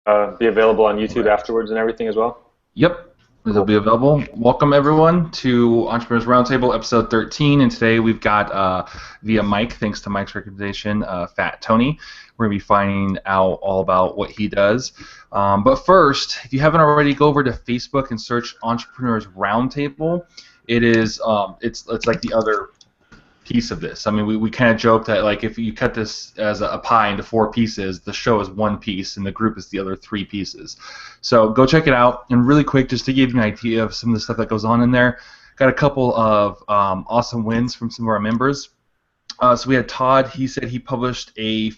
be available on YouTube afterwards and everything as well? Yep, it'll be available. Welcome everyone to Entrepreneurs Roundtable, episode 13, and today we've got via Mike, thanks to Mike's recommendation, Fat Tony. We're going to be finding out all about what he does. But first, if you haven't already, go over to Facebook and search Entrepreneurs Roundtable. It is it's like the other piece of this. I mean, we kind of joke that like if you cut this as a pie into 4 pieces, the show is 1 piece and the group is the other 3 pieces. So go check it out. And really quick, just to give you an idea of some of the stuff that goes on in there, got a couple of awesome wins from some of our members. So we had Todd. He said he published a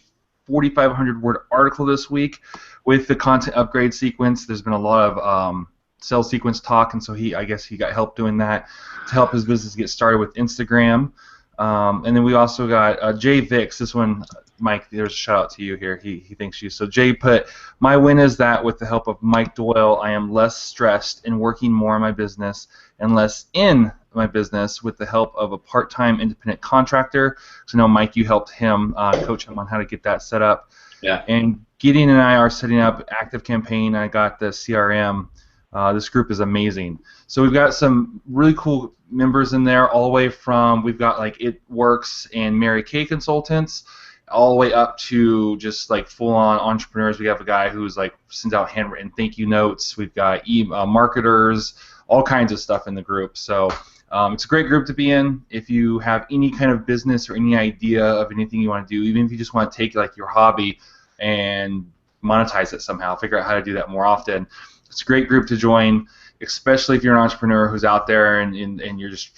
4,500 word article this week with the content upgrade sequence. There's been a lot of sales sequence talk, and so I guess he got help doing that to help his business get started with Instagram. And then we also got Jay Vicks. This one, Mike, there's a shout out to you here. He thanks you. So Jay put, my win is that with the help of Mike Doyle, I am less stressed in working more in my business and less in my business with the help of a part-time independent contractor. So now, Mike, you helped him, coach him on how to get that set up. Yeah. And Gideon and I are setting up Active Campaign. I got the CRM. This group is amazing. So we've got some really cool members in there, all the way from, we've got like It Works and Mary Kay Consultants, all the way up to just like full-on entrepreneurs. We have a guy who's like sends out handwritten thank you notes. We've got marketers, all kinds of stuff in the group. So it's a great group to be in. If you have any kind of business or any idea of anything you want to do, even if you just want to take like your hobby and monetize it somehow, figure out how to do that more often, it's a great group to join, especially if you're an entrepreneur who's out there and you're just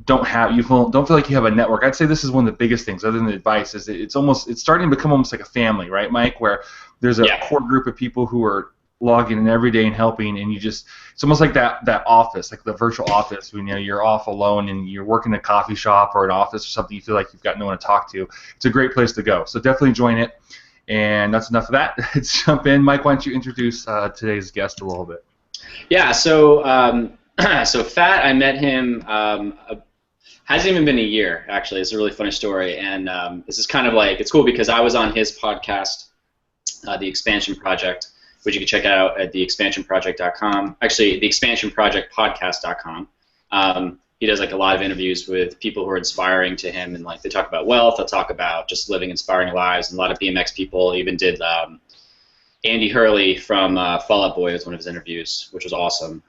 don't feel like you have a network. I'd say this is one of the biggest things, other than the advice, is it's starting to become almost like a family, right, Mike? Where there's a core group of people who are logging in every day and helping, and it's almost like that office, like the virtual office. When you're off alone and you're working in a coffee shop or an office or something, you feel like you've got no one to talk to. It's a great place to go. So definitely join it. And that's enough of that. Let's jump in. Mike, why don't you introduce today's guest a little bit? Yeah, so so Fat, I met him, hasn't even been a year, actually. It's a really funny story. And this is kind of like, it's cool because I was on his podcast, The Expansion Project, which you can check out at theexpansionproject.com. Actually, theexpansionprojectpodcast.com. He does like a lot of interviews with people who are inspiring to him, and like they talk about wealth, they'll talk about just living inspiring lives, and a lot of BMX people. Even did Andy Hurley from Fall Out Boy was one of his interviews, which was awesome.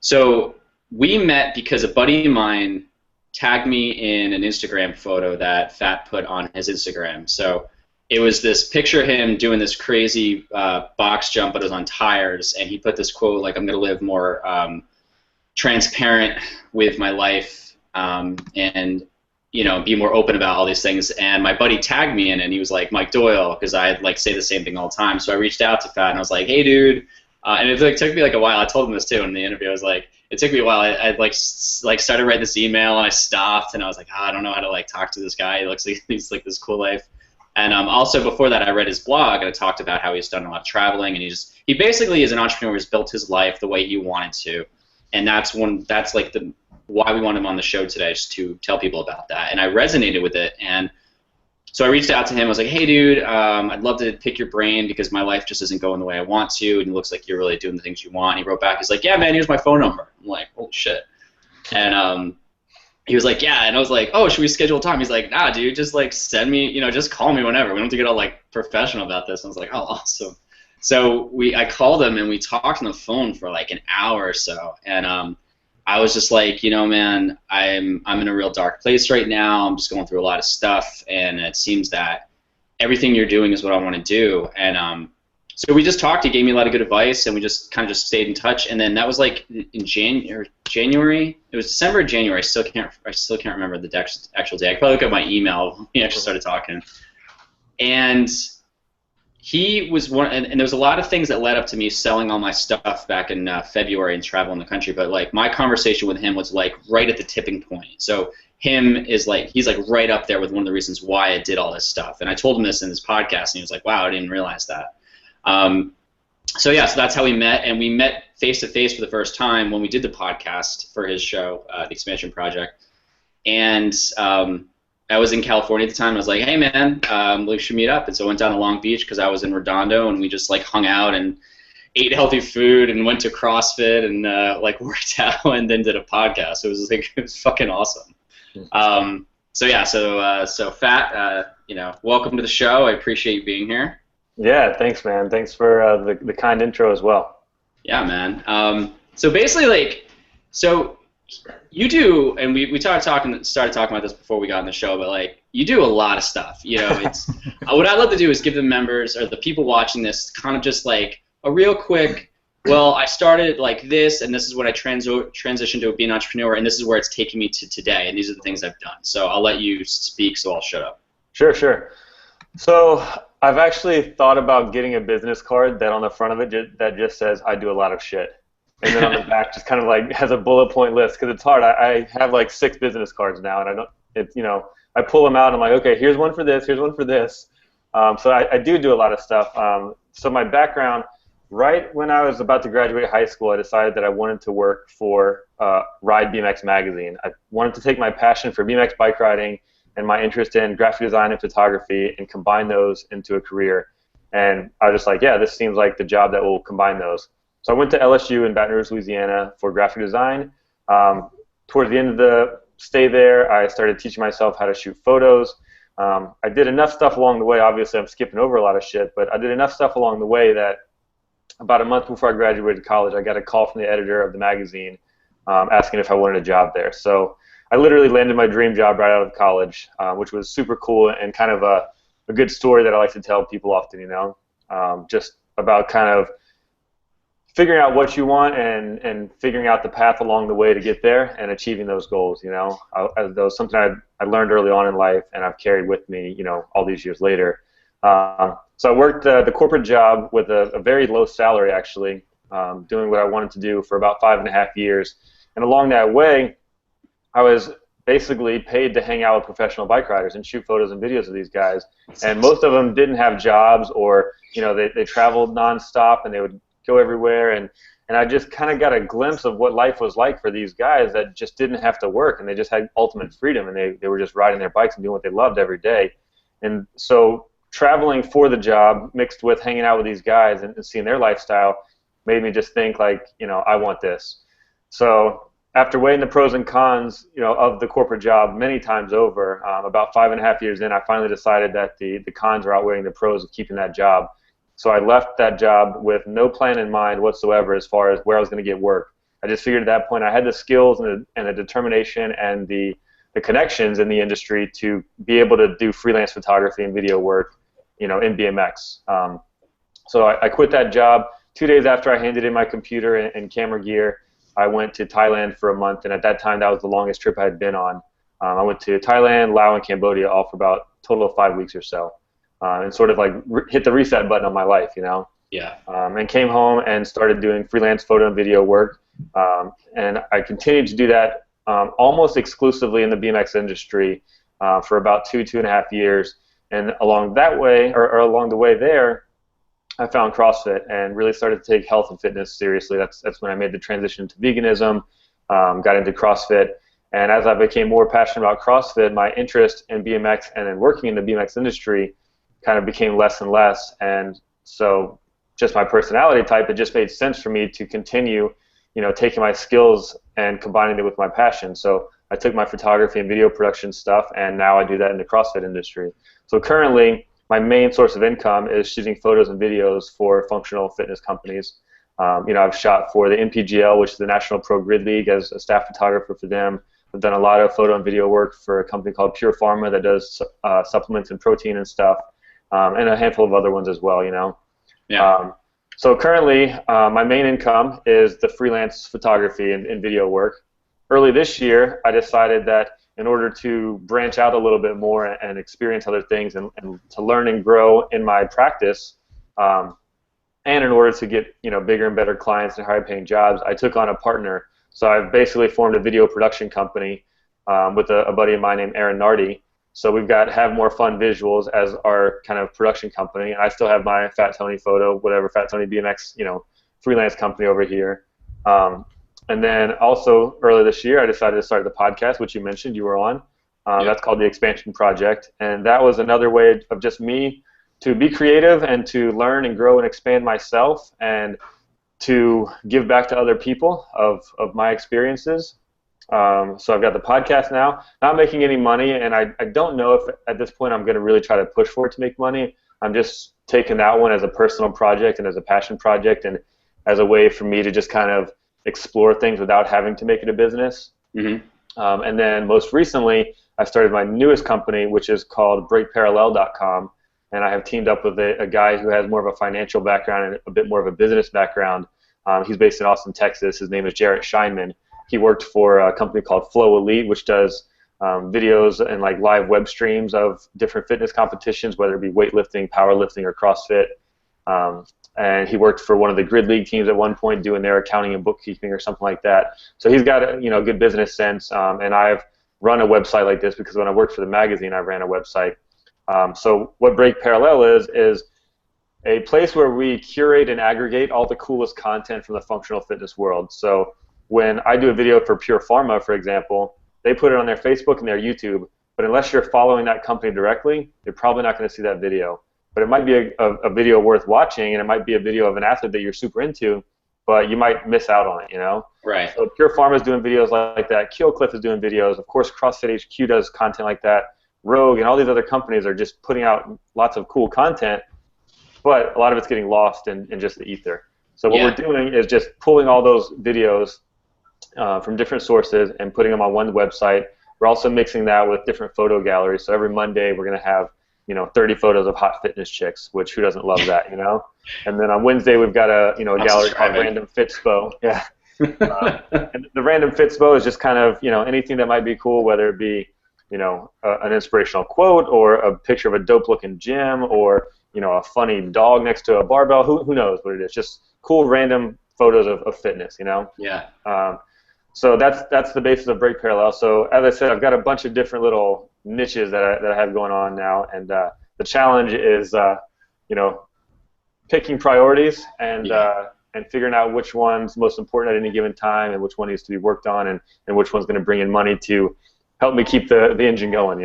So we met because a buddy of mine tagged me in an Instagram photo that Fat put on his Instagram. So it was this picture of him doing this crazy box jump, but it was on tires, and he put this quote like, "I'm going to live more transparent with my life and be more open about all these things." And my buddy tagged me in, and he was like, Mike Doyle, because I like say the same thing all the time. So I reached out to Fat and I was like, hey dude, and it like took me like a while. I told him this too in the interview. I was like, it took me a while. I like started writing this email, and I stopped, and I was like, I don't know how to like talk to this guy. He looks like he's like this cool life. And also before that, I read his blog, and I talked about how he's done a lot of traveling, and he basically is an entrepreneur who's built his life the way he wanted to. And that's like why we want him on the show today, just to tell people about that. And I resonated with it, and so I reached out to him. I was like, hey dude, I'd love to pick your brain because my life just isn't going the way I want to, and it looks like you're really doing the things you want. And he wrote back, he's like, yeah man, here's my phone number. I'm like, holy shit. And he was like, yeah, and I was like, oh, should we schedule a time? He's like, nah dude, just like send me, just call me whenever. We don't have to get all like professional about this. And I was like, oh, awesome. So I called him, and we talked on the phone for like an hour or so, and I was just like, man, I'm in a real dark place right now. I'm just going through a lot of stuff, and it seems that everything you're doing is what I want to do. And so we just talked. He gave me a lot of good advice, and we just kind of just stayed in touch. And then that was like in January. It was December or January. I still can't remember the actual day. I could probably look at my email when we actually started talking. And he was one, and there was a lot of things that led up to me selling all my stuff back in February and traveling the country. But like my conversation with him was like right at the tipping point. So he's like right up there with one of the reasons why I did all this stuff. And I told him this in this podcast, and he was like, "Wow, I didn't realize that." So that's how we met, and we met face to face for the first time when we did the podcast for his show, The Expansion Project. And I was in California at the time. I was like, hey man, we should meet up. And so I went down to Long Beach because I was in Redondo, and we just like hung out and ate healthy food and went to CrossFit and like worked out and then did a podcast. It was like it was fucking awesome. So Fat, welcome to the show. I appreciate you being here. Yeah, thanks, man. Thanks for the kind intro as well. Yeah, man. So basically, so you do, and we started talking about this before we got on the show, but like you do a lot of stuff. It's what I love to do is give the members or the people watching this kind of just like a real quick. Well, I started like this, and this is what I transitioned to being an entrepreneur, and this is where it's taking me to today, and these are the things I've done. So I'll let you speak, so I'll shut up. Sure. So I've actually thought about getting a business card that on the front of it that just says I do a lot of shit. And then on the back just kind of like has a bullet point list because it's hard. I have like 6 business cards now, and I pull them out and I'm like, okay, here's one for this, here's one for this. So I do a lot of stuff. So my background, right when I was about to graduate high school, I decided that I wanted to work for Ride BMX magazine. I wanted to take my passion for BMX bike riding and my interest in graphic design and photography and combine those into a career. And I was just like, yeah, this seems like the job that will combine those. So I went to LSU in Baton Rouge, Louisiana for graphic design. Towards the end of the stay there, I started teaching myself how to shoot photos. I did enough stuff along the way. Obviously, I'm skipping over a lot of shit, but I did enough stuff along the way that about a month before I graduated college, I got a call from the editor of the magazine asking if I wanted a job there. So I literally landed my dream job right out of college, which was super cool and kind of a good story that I like to tell people often, just about kind of figuring out what you want and figuring out the path along the way to get there and achieving those goals, That was something I learned early on in life and I've carried with me, all these years later. So I worked the corporate job with a very low salary, actually, doing what I wanted to do for about 5.5 years. And along that way, I was basically paid to hang out with professional bike riders and shoot photos and videos of these guys. And most of them didn't have jobs or, they traveled nonstop and they would go everywhere. And I just kind of got a glimpse of what life was like for these guys that just didn't have to work and they just had ultimate freedom and they were just riding their bikes and doing what they loved every day. And so traveling for the job mixed with hanging out with these guys and seeing their lifestyle made me just think like, I want this. So after weighing the pros and cons, of the corporate job many times over, about 5.5 years in, I finally decided that the cons were outweighing the pros of keeping that job. So I left that job with no plan in mind whatsoever as far as where I was going to get work. I just figured at that point I had the skills and the determination and the connections in the industry to be able to do freelance photography and video work, in BMX. So I quit that job. 2 days after I handed in my computer and camera gear, I went to Thailand for a month, and at that time that was the longest trip I had been on. I went to Thailand, Laos, and Cambodia all for about a total of 5 weeks or so. And sort of like hit the reset button on my life, Yeah. And came home and started doing freelance photo and video work. And I continued to do that almost exclusively in the BMX industry for about 2.5 years. And along that way, or along the way there, I found CrossFit and really started to take health and fitness seriously. That's when I made the transition to veganism, got into CrossFit. And as I became more passionate about CrossFit, my interest in BMX and in working in the BMX industry kind of became less and less. And so just my personality type, it just made sense for me to continue, taking my skills and combining it with my passion. So I took my photography and video production stuff, and now I do that in the CrossFit industry. So currently, my main source of income is shooting photos and videos for functional fitness companies. I've shot for the NPGL, which is the National Pro Grid League, as a staff photographer for them. I've done a lot of photo and video work for a company called Pure Pharma that does supplements and protein and stuff, and a handful of other ones as well, Yeah. So currently, my main income is the freelance photography and video work. Early this year, I decided that in order to branch out a little bit more and experience other things and to learn and grow in my practice, and in order to get bigger and better clients and higher paying jobs, I took on a partner. So I've basically formed a video production company with a buddy of mine named Aaron Nardi. So we've got Have More Fun Visuals as our kind of production company, and I still have my Fat Tony Photo, whatever, Fat Tony BMX, freelance company over here. And then also earlier this year, I decided to start the podcast, which you mentioned you were on. That's called the Expansion Project, and that was another way of just me to be creative and to learn and grow and expand myself and to give back to other people of my experiences. So I've got the podcast now, not making any money, and I don't know if at this point I'm going to really try to push for it to make money. I'm just taking that one as a personal project and as a passion project and as a way for me to just kind of explore things without having to make it a business. And then most recently, I started my newest company, which is called BreakParallel.com, and I have teamed up with a guy who has more of a financial background and a bit more of a business background. He's based in Austin, Texas. His name is Jarrett Scheinman. He worked for a company called Flow Elite, which does videos and like live web streams of different fitness competitions, whether it be weightlifting, powerlifting, or CrossFit. And he worked for one of the Grid League teams at one point doing their accounting and bookkeeping or something like that. So he's got a good business sense, and I've run a website like this because when I worked for the magazine, I ran a website. So what Break Parallel is a place where we curate and aggregate all the coolest content from the functional fitness world. So when I do a video for Pure Pharma, for example, they put it on their Facebook and their YouTube, but unless you're following that company directly, you're probably not going to see that video. But it might be a video worth watching, and it might be a video of an athlete that you're super into, but you might miss out on it, Right. So Pure Pharma is doing videos like that. Keelcliff is doing videos. Of course, CrossFit HQ does content like that. Rogue and all these other companies are just putting out lots of cool content, but a lot of it's getting lost in just the ether. So what we're doing is just pulling all those videos from different sources and putting them on one website. We're also mixing that with different photo galleries. So every Monday we're going to have 30 photos of hot fitness chicks, which who doesn't love that, And then on Wednesday we've got a gallery called Random Fitspo. Yeah. And the Random Fitspo is just kind of anything that might be cool, whether it be an inspirational quote or a picture of a dope looking gym or a funny dog next to a barbell. Who knows what it is? Just cool random photos of fitness. Yeah. So that's the basis of Break Parallel. So as I said, I've got a bunch of different little niches that I have going on now, and the challenge is picking priorities and figuring out which one's most important at any given time and which one needs to be worked on and which one's going to bring in money to help me keep the engine going.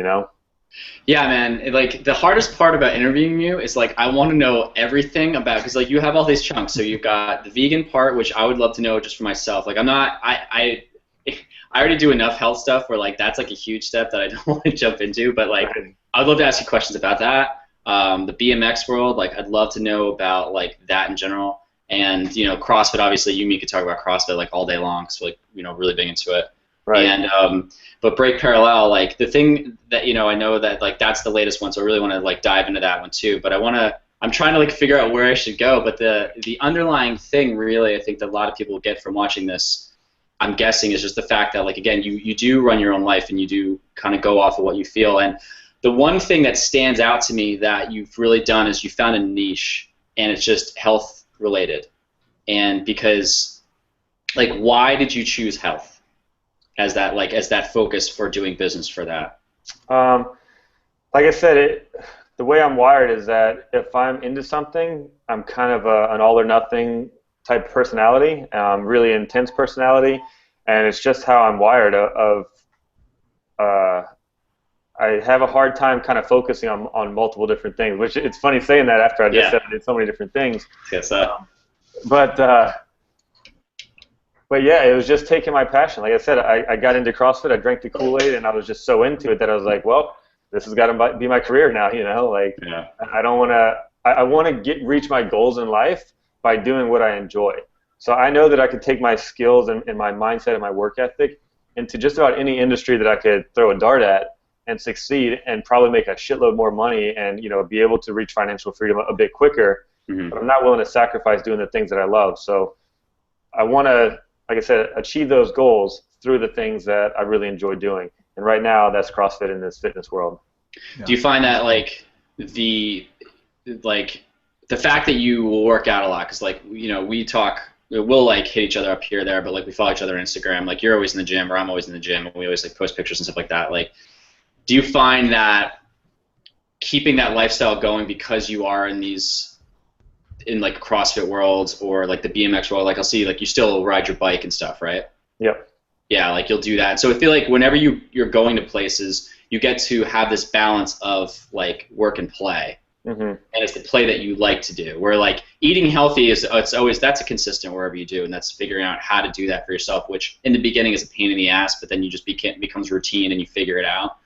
Yeah, man. Like the hardest part about interviewing you is like I want to know everything about because like you have all these chunks. So you've got the vegan part, which I would love to know just for myself. Like I already do enough health stuff where like that's like a huge step that I don't want to jump into. But like I'd love to ask you questions about that. The BMX world, like I'd love to know about like that in general. And CrossFit, obviously, you and me could talk about CrossFit like all day long. So like really big into it. Right. And but Break Parallel, like the thing that I know that like that's the latest one, so I really want to like dive into that one too. But I'm trying to like figure out where I should go. But the underlying thing, really, I think that a lot of people get from watching this, I'm guessing, is just the fact that like again, you do run your own life and you do kind of go off of what you feel. And the one thing that stands out to me that you've really done is you found a niche, and it's just health related. And because like, why did you choose health as that focus for doing business for that? Like I said, the way I'm wired is that if I'm into something, I'm kind of an all or nothing type personality, really intense personality, and it's just how I'm wired. I have a hard time kind of focusing on multiple different things, which it's funny saying that after I just said I did so many different things. Yes, But yeah, it was just taking my passion. Like I said, I got into CrossFit, I drank the Kool-Aid, and I was just so into it that I was like, well, this has got to be my career now, Like, I don't want to. I want to reach my goals in life by doing what I enjoy. So I know that I could take my skills and my mindset and my work ethic into just about any industry that I could throw a dart at and succeed and probably make a shitload more money and be able to reach financial freedom a bit quicker. But I'm not willing to sacrifice doing the things that I love. So I want to, like I said, achieve those goals through the things that I really enjoy doing. And right now, that's CrossFit in this fitness world. Yeah. Do you find that like the fact that you will work out a lot, because like we'll like hit each other up here or there, but like we follow each other on Instagram. Like you're always in the gym, or I'm always in the gym, and we always like post pictures and stuff like that. Like, do you find that keeping that lifestyle going because you are in like CrossFit worlds or like the BMX world, like I'll see like you still ride your bike and stuff, right? Yep. Yeah, like you'll do that. So I feel like whenever you're going to places, you get to have this balance of like work and play. And it's the play that you like to do. Where like eating healthy it's always, that's a consistent wherever you do, and that's figuring out how to do that for yourself, which in the beginning is a pain in the ass, but then you just becomes routine and you figure it out.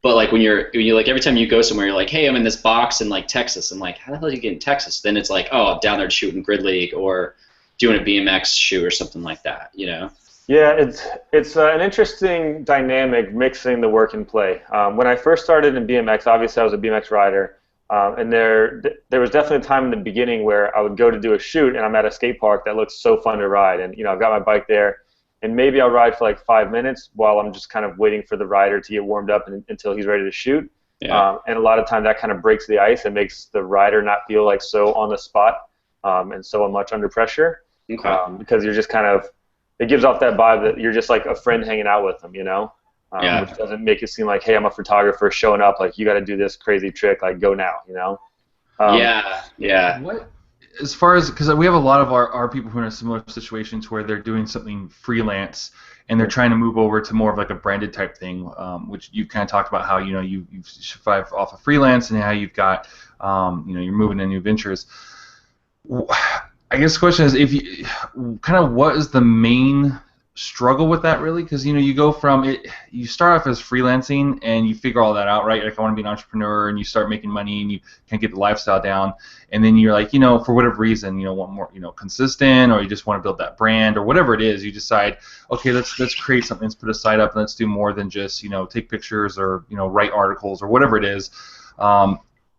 But like when you like every time you go somewhere, you're like, hey, I'm in this box in like Texas. I'm like, how the hell did you get in Texas? Then it's like, oh, I'm down there shooting Grid League or doing a BMX shoot or something like that, you know? Yeah, it's an interesting dynamic mixing the work and play. When I first started in BMX, obviously I was a BMX rider. And there was definitely a time in the beginning where I would go to do a shoot, and I'm at a skate park that looks so fun to ride, and I've got my bike there, and maybe I'll ride for like 5 minutes while I'm just kind of waiting for the rider to get warmed up until he's ready to shoot. Yeah. And a lot of time that kind of breaks the ice and makes the rider not feel like so on the spot and so much under pressure. Okay. Because you're just kind of, it gives off that vibe that you're just like a friend hanging out with them, which doesn't make it seem like, hey, I'm a photographer showing up, like, you got to do this crazy trick, like, go now, Yeah. What, as far as, because we have a lot of our people who are in a similar situation to where they're doing something freelance and they're trying to move over to more of like a branded type thing, which you kind of talked about how, you survive off of freelance and how you've got, you're moving into new ventures. I guess the question is, if you kind of, what is the main struggle with that really? Because you go from it, you start off as freelancing and you figure all that out, right? Like, I want to be an entrepreneur, and you start making money and you can't get the lifestyle down, and then you're like, for whatever reason, want more, consistent, or you just want to build that brand or whatever it is. You decide, okay, let's create something, let's put a site up, and let's do more than just take pictures or write articles or whatever it is.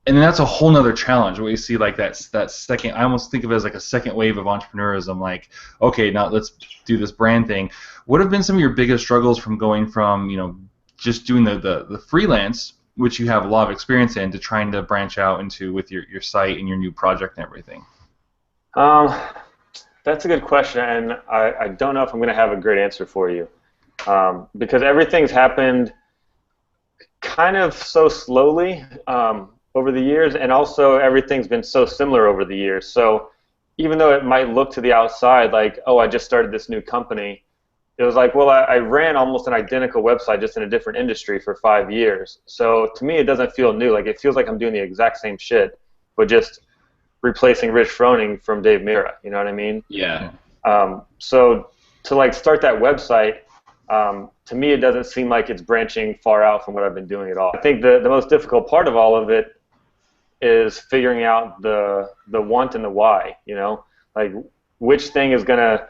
And then that's a whole nother challenge where you see like that second, I almost think of it as like a second wave of entrepreneurism, like, okay, now let's do this brand thing. What have been some of your biggest struggles from going from, just doing the freelance, which you have a lot of experience in, to trying to branch out into with your site and your new project and everything? That's a good question, and I don't know if I'm going to have a great answer for you, because everything's happened kind of so slowly over the years, and also everything's been so similar over the years. So even though it might look to the outside like, oh, I just started this new company, it was like, well, I ran almost an identical website just in a different industry for 5 years. So to me, it doesn't feel new. Like, it feels like I'm doing the exact same shit, but just replacing Rich Froning from Dave Mira. You know what I mean? Yeah. So to like start that website, to me, it doesn't seem like it's branching far out from what I've been doing at all. I think the most difficult part of all of it is figuring out the want and the why, like which thing is going to,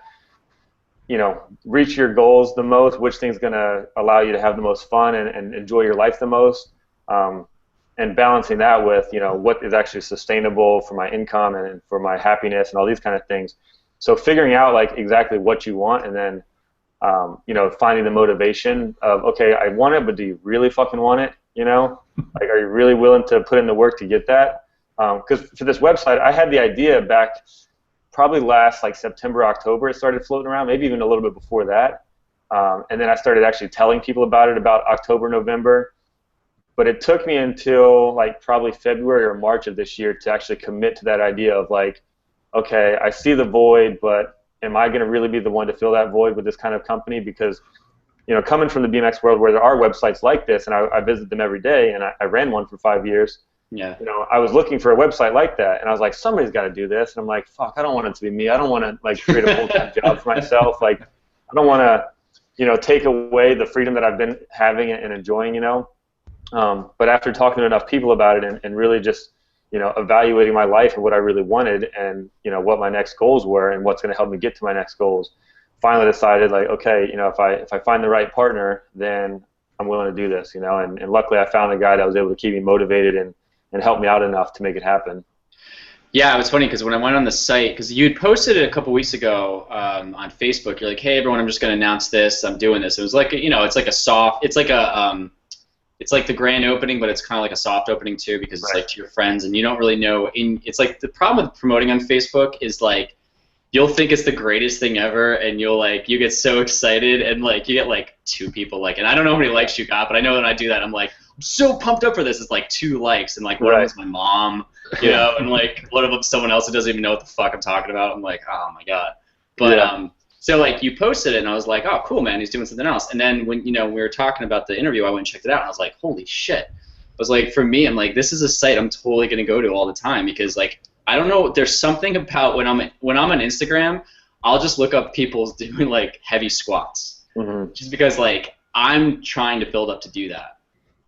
reach your goals the most, which thing's going to allow you to have the most fun and enjoy your life the most, and balancing that with, what is actually sustainable for my income and for my happiness and all these kind of things. So figuring out like exactly what you want, and then finding the motivation of, okay, I want it, but do you really fucking want it? Like, are you really willing to put in the work to get that? Because for this website, I had the idea back probably last like September, October. It started floating around, maybe even a little bit before that. And then I started actually telling people about it about October, November. But it took me until like probably February or March of this year to actually commit to that idea of like, okay, I see the void, but am I going to really be the one to fill that void with this kind of company? Because, coming from the BMX world where there are websites like this, and I visit them every day, and I ran one for 5 years. Yeah. I was looking for a website like that, and I was like, somebody's got to do this. And I'm like, fuck, I don't want it to be me. I don't want to like create a full-time job for myself. Like, I don't want to, take away the freedom that I've been having and enjoying. But after talking to enough people about it and really just evaluating my life and what I really wanted, and what my next goals were and what's going to help me get to my next goals, finally decided like, okay, if I find the right partner, then I'm willing to do this, and luckily I found a guy that was able to keep me motivated and help me out enough to make it happen. Yeah, it was funny because when I went on the site, because you had posted it a couple weeks ago on Facebook, you're like, hey everyone, I'm just going to announce this, I'm doing this. It was like, it's like a soft, it's like a it's like the grand opening, but it's kind of like a soft opening too, because it's like to your friends, and you don't really know. It's like the problem with promoting on Facebook is like you'll think it's the greatest thing ever, and you get so excited, and like you get like 2 people like, and I don't know how many likes you got, but I know when I do that, I'm like, I'm so pumped up for this. It's like 2 likes, and like one of them's my mom, and like one of them's someone else who doesn't even know what the fuck I'm talking about. I'm like, oh my god. But So like you posted it, and I was like, oh, cool, man, he's doing something else. And then when we were talking about the interview, I went and checked it out, and I was like, holy shit. I was like, for me, I'm like, this is a site I'm totally gonna go to all the time because like I don't know, there's something about when I'm on Instagram, I'll just look up people doing like heavy squats, just because like I'm trying to build up to do that.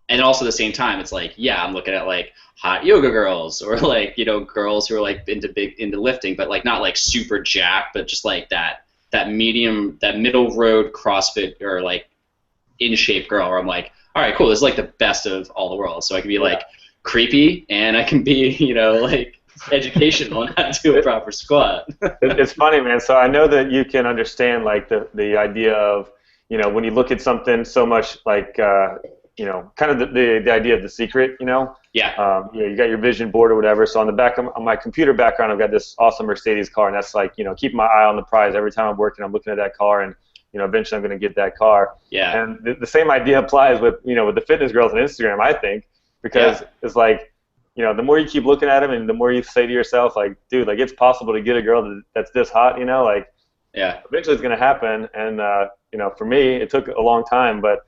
And also at the same time, it's like, yeah, I'm looking at like hot yoga girls or like girls who are like into lifting, but like not like super jacked, but just like that middle road CrossFit or like in shape girl where I'm like, all right, cool, this is like the best of all the world. So I can be like creepy and I can be like educational and how to do a proper squat. It's funny, man. So I know that you can understand like the idea of when you look at something so much like kind of the idea of The Secret, Yeah. You got your vision board or whatever. So on the back of my computer background, I've got this awesome Mercedes car, and that's like, keeping my eye on the prize. Every time I'm working, I'm looking at that car, and eventually I'm going to get that car. Yeah. And the same idea applies with with the fitness girls on Instagram, I think, because it's like, the more you keep looking at them, and the more you say to yourself, like, dude, like it's possible to get a girl that's this hot, like, eventually it's going to happen. And for me, it took a long time, but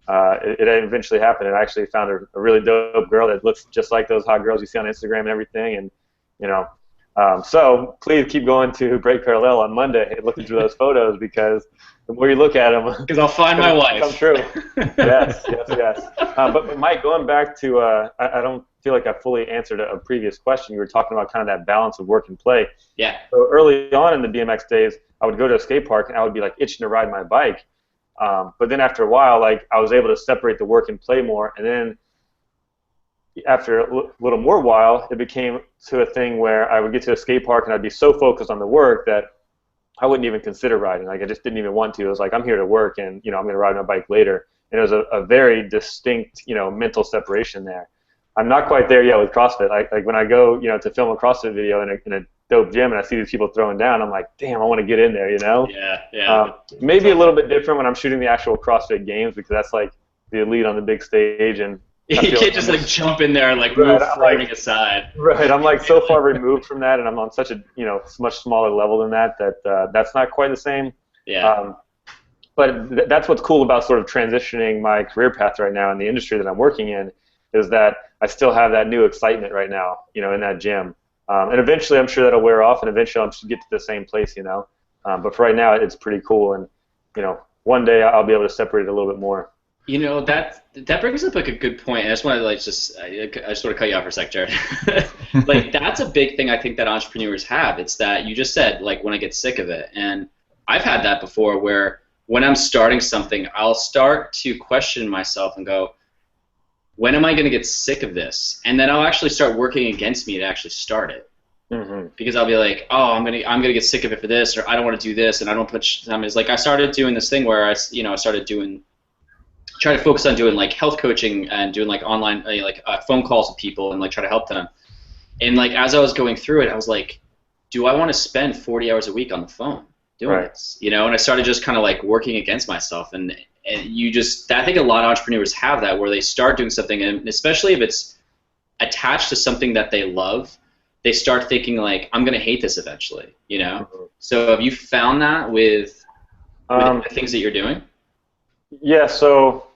it eventually happened, and I actually found a really dope girl that looks just like those hot girls you see on Instagram and everything. And so please keep going to Break Parallel on Monday and looking through those photos, because the more you look at them, because I'll find my wife. Come true. Yes. But Mike, going back to I don't feel like I fully answered a previous question. You were talking about kind of that balance of work and play. Yeah. So early on in the BMX days, I would go to a skate park and I would be like itching to ride my bike. But then after a while, like I was able to separate the work and play more, and then after a little more while, it became to a thing where I would get to a skate park and I'd be so focused on the work that I wouldn't even consider riding. Like I just didn't even want to. It was like, I'm here to work, and I'm going to ride my bike later. And it was a very distinct mental separation there. I'm not quite there yet with CrossFit. Like when I go to film a CrossFit video in a dope gym and I see these people throwing down, I'm like, damn, I want to get in there, Yeah. Maybe a little bit different when I'm shooting the actual CrossFit games, because that's like the elite on the big stage, and you can't just like jump in there and like move floating aside. Right, I'm like so far removed from that, and I'm on such a much smaller level than that that's not quite the same. Yeah. But that's what's cool about sort of transitioning my career path right now in the industry that I'm working in, is that I still have that new excitement right now, in that gym. And eventually I'm sure that'll wear off, and eventually I'll get to the same place, But for right now, it's pretty cool, and, one day I'll be able to separate it a little bit more. That brings up like a good point. And I just want to I just want to cut you off for a sec, Jared. Like that's a big thing I think that entrepreneurs have. It's that you just said, like, when I get sick of it. And I've had that before, where when I'm starting something, I'll start to question myself and go, when am I going to get sick of this? And then I'll actually start working against me to actually start it. Because I'll be like, oh, I'm gonna get sick of it for this, or I don't want to do this, and I don't put time. It's like I started doing this thing where I started try to focus on doing like health coaching and doing like online phone calls with people and like try to help them. And like as I was going through it, I was like, do I want to spend 40 hours a week on the phone doing this? And I started just kind of like working against myself, and I think a lot of entrepreneurs have that, where they start doing something, and especially if it's attached to something that they love, they start thinking like, I'm gonna hate this eventually, So have you found that with the things that you're doing? Yeah, so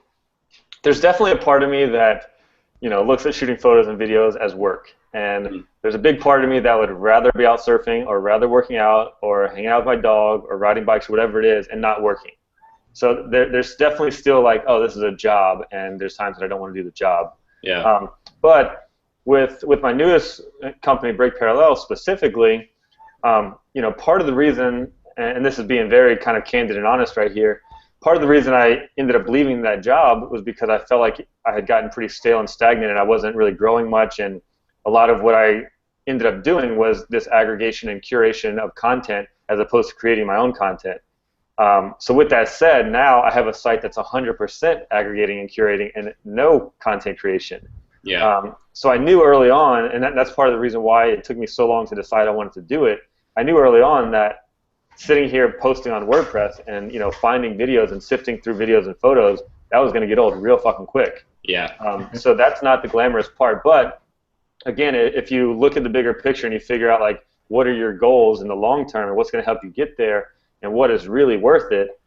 there's definitely a part of me that, looks at shooting photos and videos as work. And there's a big part of me that would rather be out surfing, or rather working out, or hanging out with my dog, or riding bikes, or whatever it is, and not working. So there's definitely still like, oh, this is a job, and there's times that I don't want to do the job. Yeah. But with my newest company, Break Parallel specifically, part of the reason, and this is being very kind of candid and honest right here, part of the reason I ended up leaving that job was because I felt like I had gotten pretty stale and stagnant, and I wasn't really growing much, and a lot of what I ended up doing was this aggregation and curation of content as opposed to creating my own content. So with that said, now I have a site that's 100% aggregating and curating and no content creation. Yeah. So I knew early on, and that's part of the reason why it took me so long to decide I wanted to do it. I knew early on that sitting here posting on WordPress and finding videos and sifting through videos and photos, that was going to get old real fucking quick. Yeah. So that's not the glamorous part. But again, if you look at the bigger picture and you figure out like what are your goals in the long term and what's going to help you get there, and what is really worth it,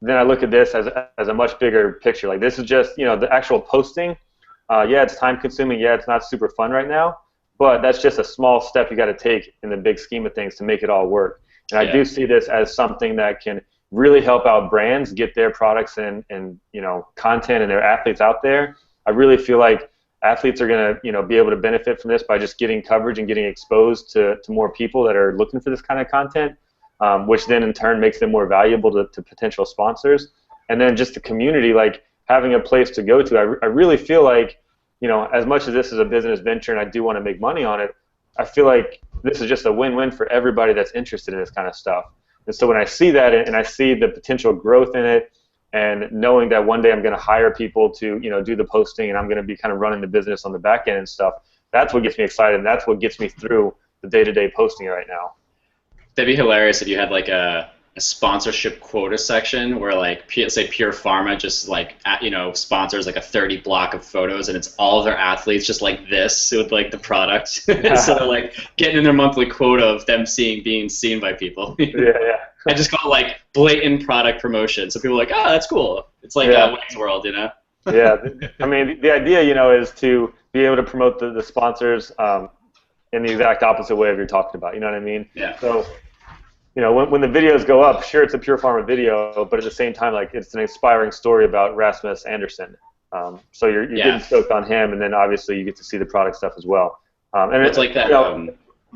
then I look at this as a much bigger picture. Like, this is just, the actual posting. Yeah, it's time consuming. Yeah, it's not super fun right now, but that's just a small step you got to take in the big scheme of things to make it all work. And I do see this as something that can really help out brands get their products and content and their athletes out there. I really feel like athletes are going to be able to benefit from this by just getting coverage and getting exposed to more people that are looking for this kind of content, which then in turn makes them more valuable to potential sponsors. And then just the community, like having a place to go to. I really feel like, as much as this is a business venture and I do want to make money on it, I feel like this is just a win-win for everybody that's interested in this kind of stuff. And so when I see that and I see the potential growth in it, and knowing that one day I'm going to hire people to do the posting, and I'm going to be kind of running the business on the back end and stuff, that's what gets me excited, and that's what gets me through the day-to-day posting right now. That'd be hilarious if you had like a sponsorship quota section where, like, say Pure Pharma just like sponsors like a 30 block of photos, and it's all of their athletes just like this with like the product. So they're like getting in their monthly quota of them being seen by people. Yeah. I just call it like blatant product promotion. So people are like, oh, that's cool. It's like Wayne's World, Yeah, I mean, the idea, is to be able to promote the sponsors in the exact opposite way of you're talking about. You know what I mean? Yeah. So, when the videos go up, sure, it's a Pure Pharma video, but at the same time, like, it's an inspiring story about Rasmus Anderson. So you're getting stoked on him, and then obviously you get to see the product stuff as well. And it's like that.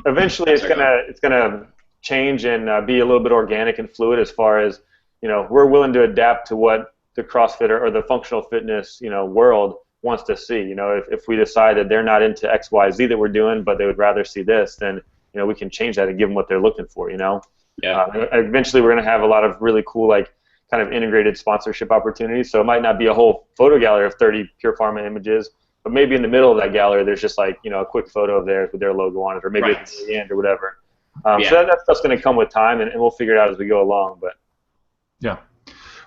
Eventually, it's gonna change and be a little bit organic and fluid as far as, we're willing to adapt to what the CrossFit or the functional fitness, world wants to see. If we decide that they're not into X, Y, Z that we're doing, but they would rather see this, then, we can change that and give them what they're looking for, Yeah. Eventually, we're going to have a lot of really cool, like, kind of integrated sponsorship opportunities. So it might not be a whole photo gallery of 30 Pure Pharma images, but maybe in the middle of that gallery, there's just like, a quick photo of theirs with their logo on it, or maybe at the end or whatever. So that stuff's going to come with time, and we'll figure it out as we go along. But yeah.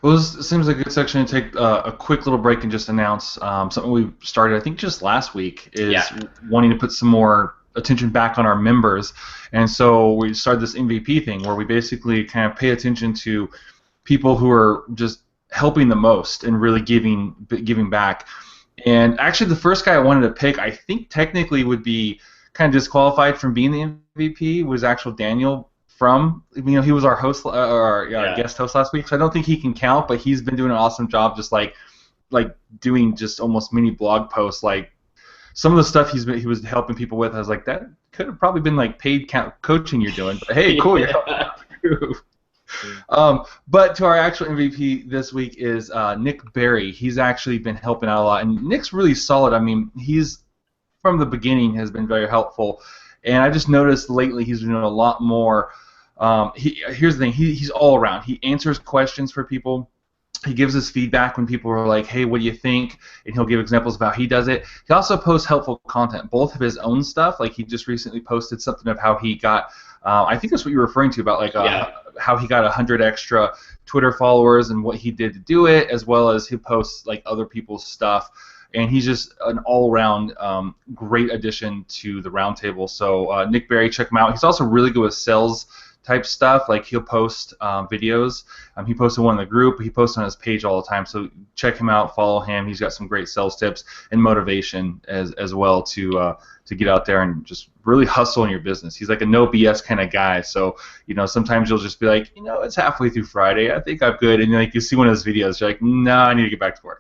Well, this seems like a good section to take a quick little break and just announce something we started, I think, just last week, is wanting to put some more attention back on our members. And so we started this MVP thing where we basically kind of pay attention to people who are just helping the most and really giving back. And actually, the first guy I wanted to pick, I think technically would be kind of disqualified from being the MVP, was actual Daniel from, he was our host, our guest host last week, so I don't think he can count, but he's been doing an awesome job just like doing just almost mini blog posts, like some of the stuff he was helping people with. I was like, that could have probably been like paid coaching you're doing, but hey, cool, you're helping out. But to our actual MVP this week is Nick Berry. He's actually been helping out a lot, and Nick's really solid. I mean, he's from the beginning has been very helpful, and I just noticed lately he's been doing a lot more. Here's the thing, he's all around. He answers questions for people. He gives us feedback when people are like, hey, what do you think? And he'll give examples of how he does it. He also posts helpful content, both of his own stuff. Like, he just recently posted something of how he got, I think that's what you're referring to, about like how he got 100 extra Twitter followers and what he did to do it, as well as he posts like other people's stuff. And he's just an all-around great addition to the Roundtable. So Nick Berry, check him out. He's also really good with sales type stuff. Like, he'll post videos. He posted one in the group. He posts on his page all the time. So check him out. Follow him. He's got some great sales tips and motivation as well to get out there and just really hustle in your business. He's like a no BS kind of guy. So sometimes you'll just be like, it's halfway through Friday. I think I'm good. And like, you see one of his videos, you're like, no, I need to get back to work.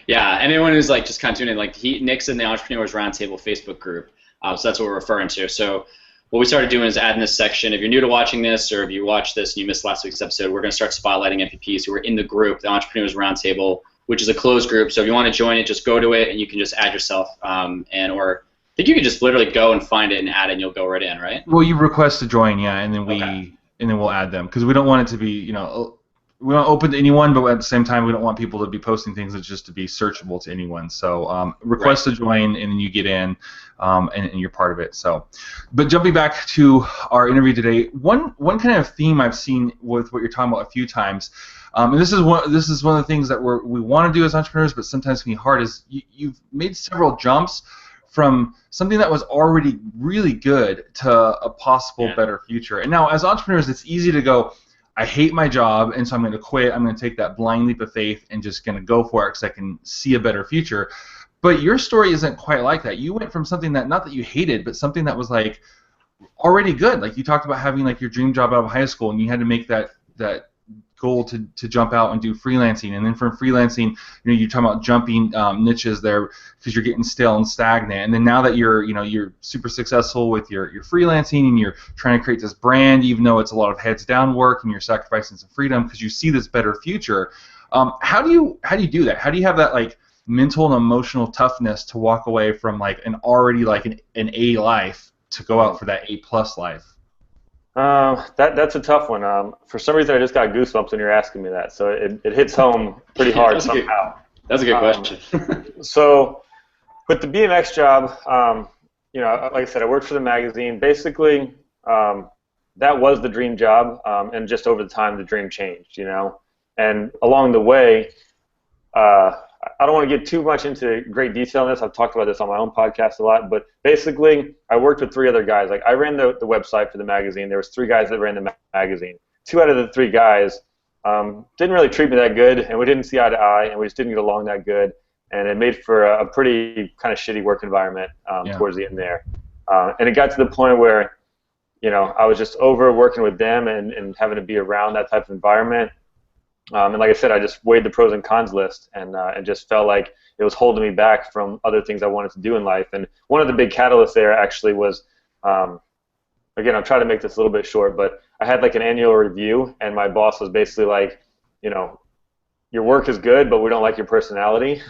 Yeah, anyone who's like just kind of tuning in, like Nick's in the Entrepreneurs Roundtable Facebook group, so that's what we're referring to. So what we started doing is adding this section. If you're new to watching this, or if you watched this and you missed last week's episode, we're going to start spotlighting MVPs who are in the group, the Entrepreneurs Roundtable, which is a closed group. So if you want to join it, just go to it and you can just add yourself, or I think you can just literally go and find it and add it, and you'll go right in, right? Well, you request to join, and then we'll add them, because we don't want it to be, we don't open to anyone, but at the same time, we don't want people to be posting things that's just to be searchable to anyone. So request to join, and then you get in, and you're part of it. So, but jumping back to our interview today, one kind of theme I've seen with what you're talking about a few times, and this is one of the things that we want to do as entrepreneurs, but sometimes can be hard, is you've made several jumps from something that was already really good to a possible better future. And now, as entrepreneurs, it's easy to go, I hate my job, and so I'm going to quit. I'm going to take that blind leap of faith and just going to go for it because I can see a better future. But your story isn't quite like that. You went from something that, not that you hated, but something that was like already good. Like you talked about having like your dream job out of high school, and you had to make that goal to jump out and do freelancing, and then from freelancing, you're talking about jumping niches there because you're getting stale and stagnant, and then now that you're super successful with your freelancing and you're trying to create this brand, even though it's a lot of heads down work and you're sacrificing some freedom because you see this better future. How do you do that? How do you have that like mental and emotional toughness to walk away from like an already like an A life to go out for that A+ life? That's a tough one. For some reason, I just got goosebumps when you're asking me that, so it hits home pretty hard somehow. That's a good question. So, with the BMX job, like I said, I worked for the magazine. Basically, that was the dream job, and just over the time, the dream changed. And along the way, I don't want to get too much into great detail on this. I've talked about this on my own podcast a lot, but basically, I worked with 3 other guys. Like I ran the website for the magazine. There was 3 guys that ran the magazine. 2 out of the 3 guys didn't really treat me that good, and we didn't see eye to eye, and we just didn't get along that good, and it made for a pretty kind of shitty work environment towards the end there. And it got to the point where, I was just over working with them and having to be around that type of environment. And like I said, I just weighed the pros and cons list, and just felt like it was holding me back from other things I wanted to do in life. And one of the big catalysts there actually was, again, I'll try to make this a little bit short, but I had like an annual review, and my boss was basically like, your work is good, but we don't like your personality.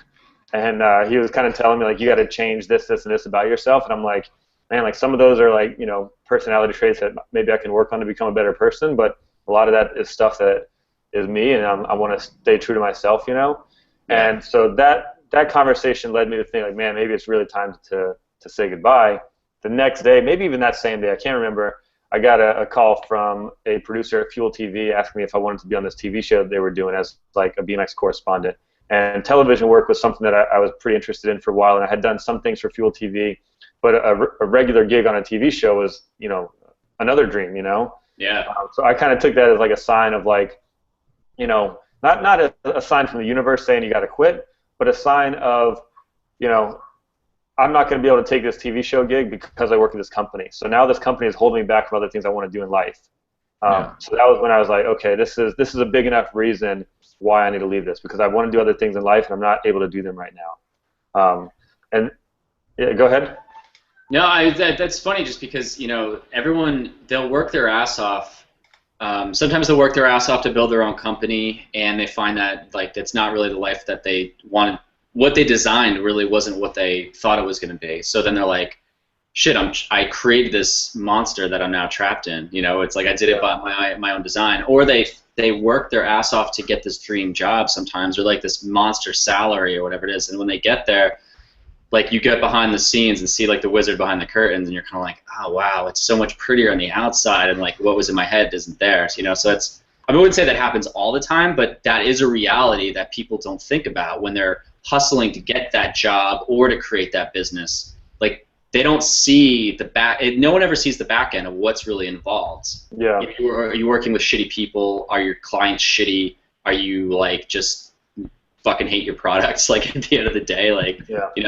And he was kind of telling me like, you got to change this, this, and this about yourself. And I'm like, man, like some of those are like, personality traits that maybe I can work on to become a better person, but a lot of that is stuff that is me, and I want to stay true to myself, And so that conversation led me to think like, man, maybe it's really time to say goodbye. The next day, maybe even that same day, I can't remember, I got a call from a producer at Fuel TV asking me if I wanted to be on this TV show that they were doing as like a BMX correspondent. And television work was something that I was pretty interested in for a while, and I had done some things for Fuel TV, but a regular gig on a TV show was, another dream, Yeah. So I kind of took that as like a sign of like, not a sign from the universe saying you got to quit, but a sign of, I'm not going to be able to take this TV show gig because I work at this company. So now this company is holding me back from other things I want to do in life. So that was when I was like, okay, this is a big enough reason why I need to leave this, because I want to do other things in life and I'm not able to do them right now. And yeah, go ahead. No, that's funny just because, everyone, they'll work their ass off. Sometimes they'll work their ass off to build their own company, and they find that like that's not really the life that they wanted. What they designed really wasn't what they thought it was going to be. So then they're like, shit, I created this monster that I'm now trapped in. It's like I did it by my own design. Or they work their ass off to get this dream job sometimes, or like this monster salary or whatever it is. And when they get there, like you get behind the scenes and see like the wizard behind the curtains, and you're kind of like, oh wow, it's so much prettier on the outside, and like what was in my head isn't there. So it's, I wouldn't say that happens all the time, but that is a reality that people don't think about when they're hustling to get that job or to create that business. Like they don't see the back. No one ever sees the back end of what's really involved. Yeah. Are you working with shitty people? Are your clients shitty? Are you like just fucking hate your products? Like at the end of the day, like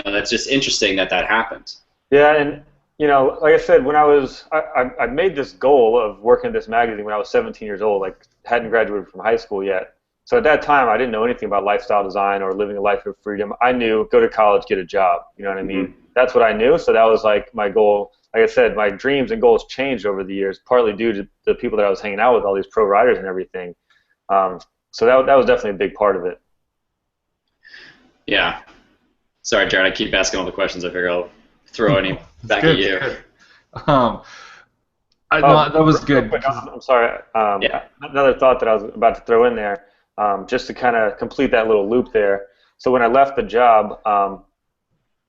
that's just interesting that happened. Yeah, and like I said, when I made this goal of working at this magazine when I was 17 years old. Like hadn't graduated from high school yet. So at that time, I didn't know anything about lifestyle design or living a life of freedom. I knew go to college, get a job. You know what I mean? Mm-hmm. That's what I knew. So that was like my goal. Like I said, my dreams and goals changed over the years, partly due to the people that I was hanging out with, all these pro riders and everything. So that was definitely a big part of it. Yeah. Sorry, Jared. I keep asking all the questions. I figure I'll throw any back at you. No, that was good. Quick, I'm sorry. Another thought that I was about to throw in there, just to kind of complete that little loop there. So when I left the job,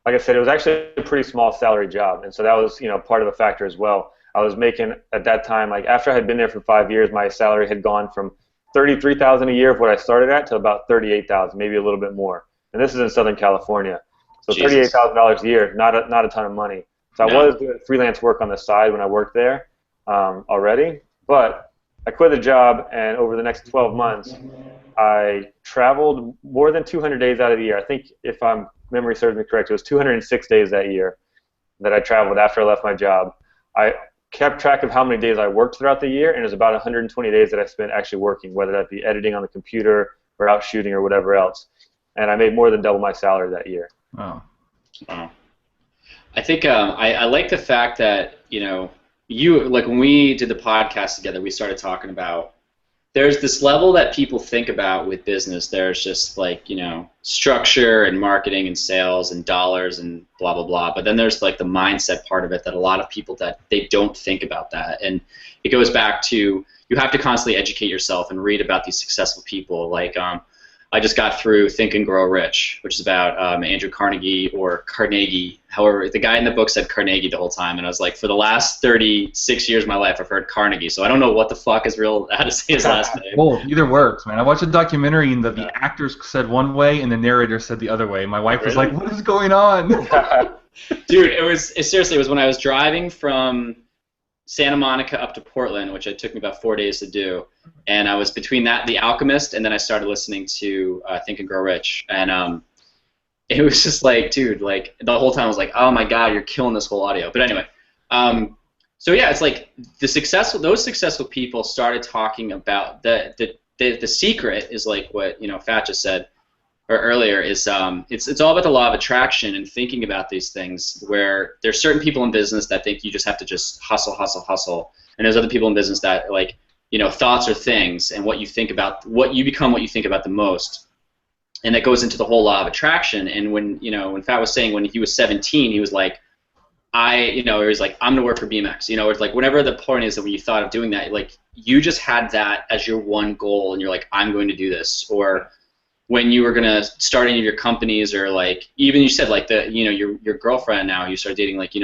like I said, it was actually a pretty small salary job, and so that was part of a factor as well. I was making at that time, like after I had been there for 5 years, my salary had gone from $33,000 a year of what I started at to about $38,000, maybe a little bit more. And this is in Southern California. So Jesus. $38,000 a year, not a ton of money. So I was doing freelance work on the side when I worked there already, but I quit the job, and over the next 12 months, I traveled more than 200 days out of the year. I think if memory serves me correct, it was 206 days that year that I traveled after I left my job. I kept track of how many days I worked throughout the year, and it was about 120 days that I spent actually working, whether that be editing on the computer or out shooting or whatever else. And I made more than double my salary that year. Oh. Wow. I think I like the fact that, you, like when we did the podcast together, we started talking about there's this level that people think about with business. There's just like, structure and marketing and sales and dollars and blah, blah, blah. But then there's like the mindset part of it that a lot of people that they don't think about that. And it goes back to you have to constantly educate yourself and read about these successful people. Like I just got through Think and Grow Rich, which is about Andrew Carnegie or Carnegie. However, the guy in the book said Carnegie the whole time, and I was like, for the last 36 years of my life, I've heard Carnegie, so I don't know what the fuck is how to say his last name. Well, either works, man. I watched a documentary and the actors said one way and the narrator said the other way. My wife was like, "What is going on?" Dude, seriously, it was when I was driving from Santa Monica up to Portland, which it took me about 4 days to do. And I was between that, The Alchemist, and then I started listening to Think and Grow Rich. And it was just like, dude, like the whole time I was like, oh my God, you're killing this whole audio. But anyway, so yeah, it's like those successful people started talking about the secret is like what Fat just said earlier is it's all about the law of attraction and thinking about these things where there's certain people in business that think you just have to just hustle, and there's other people in business that like thoughts are things, and what you think about what you become what you think about the most, and that goes into the whole law of attraction. And when Fat was saying when he was 17, he was like, he was like, I'm gonna work for BMX. It's like whenever the point is that when you thought of doing that, like you just had that as your one goal, and you're like, I'm going to do this. Or when you were gonna start any of your companies, or like even you said like your girlfriend now you start dating, like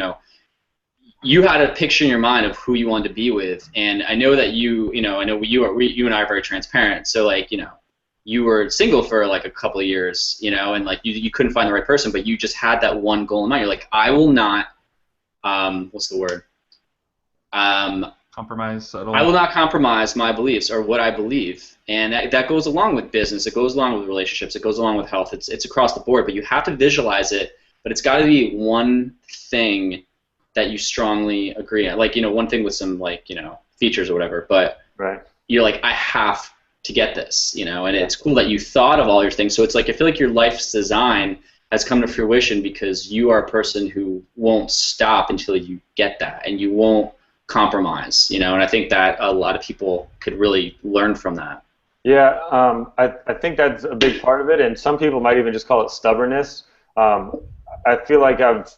you had a picture in your mind of who you wanted to be with. And I know that you and I are very transparent. So like you were single for like a couple of years, and like you couldn't find the right person, but you just had that one goal in mind. You're like, I will not what's the word? Compromise at all. I will not compromise my beliefs or what I believe, and that goes along with business. It goes along with relationships. It goes along with health. It's across the board, but you have to visualize it. But it's got to be one thing that you strongly agree on. Like one thing with some like features or whatever. But right. You're like, I have to get this, and it's cool that you thought of all your things. So it's like I feel like your life's design has come to fruition because you are a person who won't stop until you get that, and you won't compromise, and I think that a lot of people could really learn from that. Yeah, I think that's a big part of it, and some people might even just call it stubbornness. I feel like I've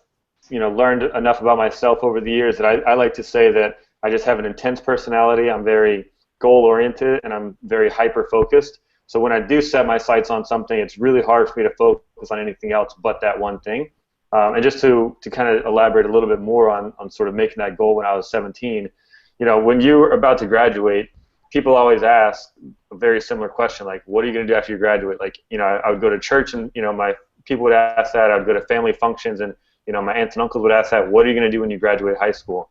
learned enough about myself over the years that I like to say that I just have an intense personality. I'm very goal-oriented, and I'm very hyper-focused. So when I do set my sights on something, it's really hard for me to focus on anything else but that one thing. And just to kind of elaborate a little bit more on sort of making that goal when I was 17, when you were about to graduate, people always ask a very similar question, like, what are you going to do after you graduate? Like, I would go to church, and, my people would ask that. I would go to family functions, and, my aunts and uncles would ask that, what are you going to do when you graduate high school?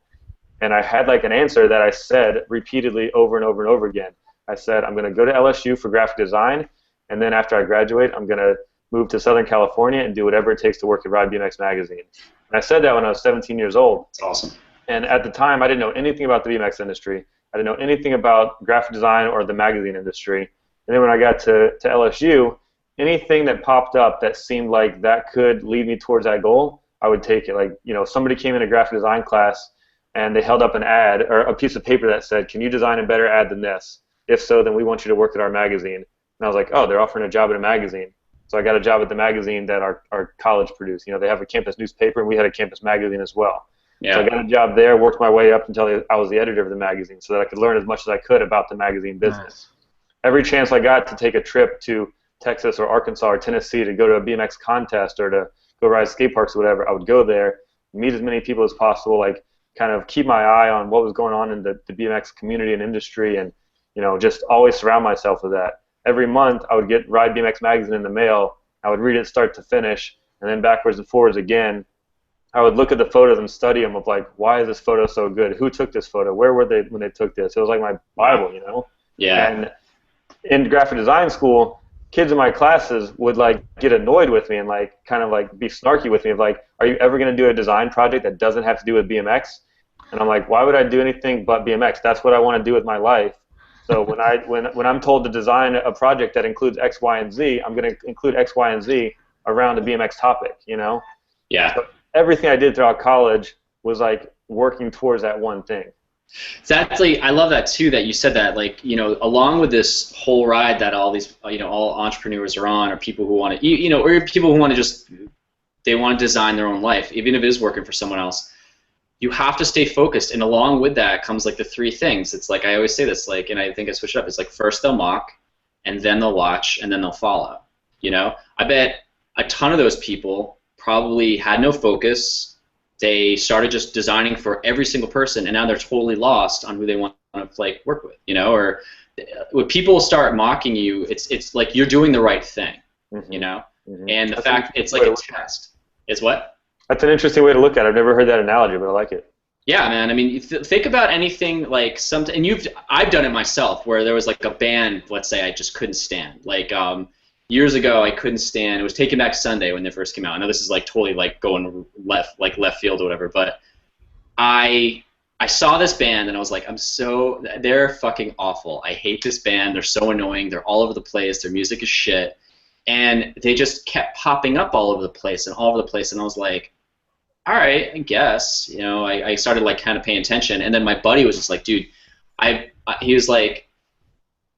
And I had like an answer that I said repeatedly over and over and over again. I said, I'm going to go to LSU for graphic design, and then after I graduate, I'm going to move to Southern California and do whatever it takes to work at Ride BMX magazine. And I said that when I was 17 years old. That's awesome. And at the time, I didn't know anything about the BMX industry. I didn't know anything about graphic design or the magazine industry. And then when I got to LSU, anything that popped up that seemed like that could lead me towards that goal, I would take it. Like, somebody came in a graphic design class and they held up an ad or a piece of paper that said, can you design a better ad than this? If so, then we want you to work at our magazine. And I was like, oh, they're offering a job at a magazine. So I got a job at the magazine that our college produced. They have a campus newspaper, and we had a campus magazine as well. Yeah. So I got a job there, worked my way up until I was the editor of the magazine so that I could learn as much as I could about the magazine business. Nice. Every chance I got to take a trip to Texas or Arkansas or Tennessee to go to a BMX contest or to go ride skate parks or whatever, I would go there, meet as many people as possible, like kind of keep my eye on what was going on in the BMX community and industry, and just always surround myself with that. Every month I would get Ride BMX magazine in the mail. I would read it start to finish, and then backwards and forwards again, I would look at the photos and study them of like, why is this photo so good? Who took this photo? Where were they when they took this? It was like my Bible, you know? Yeah. And in graphic design school, kids in my classes would like get annoyed with me and like kind of like be snarky with me of like, are you ever going to do a design project that doesn't have to do with BMX? And I'm like, why would I do anything but BMX? That's what I want to do with my life. So when I'm told to design a project that includes X, Y, and Z, I'm going to include X, Y, and Z around the BMX topic, you know? Yeah. So everything I did throughout college was like working towards that one thing. Exactly. I love that too, that you said that, like, you know, along with this whole ride that all these, you know, all entrepreneurs are on, or people who want to, you know, or people who want to just, they want to design their own life, even if it is working for someone else. You have to stay focused, and along with that comes like the three things. It's like, I always say this, like, and I think I switched it up. It's like, first they'll mock, and then they'll watch, and then they'll follow. You know, I bet a ton of those people probably had no focus. They started just designing for every single person, and now they're totally lost on who they want to like work with. You know, or when people start mocking you, it's like you're doing the right thing. Mm-hmm. You know, mm-hmm. and the That's fact it's like a test. It's what? That's an interesting way to look at it. I've never heard that analogy, but I like it. Yeah, man. I mean, think about anything like and I've done it myself, where there was like a band, let's say, I just couldn't stand. Like years ago, I couldn't stand. It was Taking Back Sunday when they first came out. I know this is like totally like going left field or whatever, but I saw this band and I was like, they're fucking awful. I hate this band. They're so annoying. They're all over the place. Their music is shit, and they just kept popping up all over the place, and I was like, all right, I guess, you know, I started like kind of paying attention, and then my buddy was just like, dude, he was like,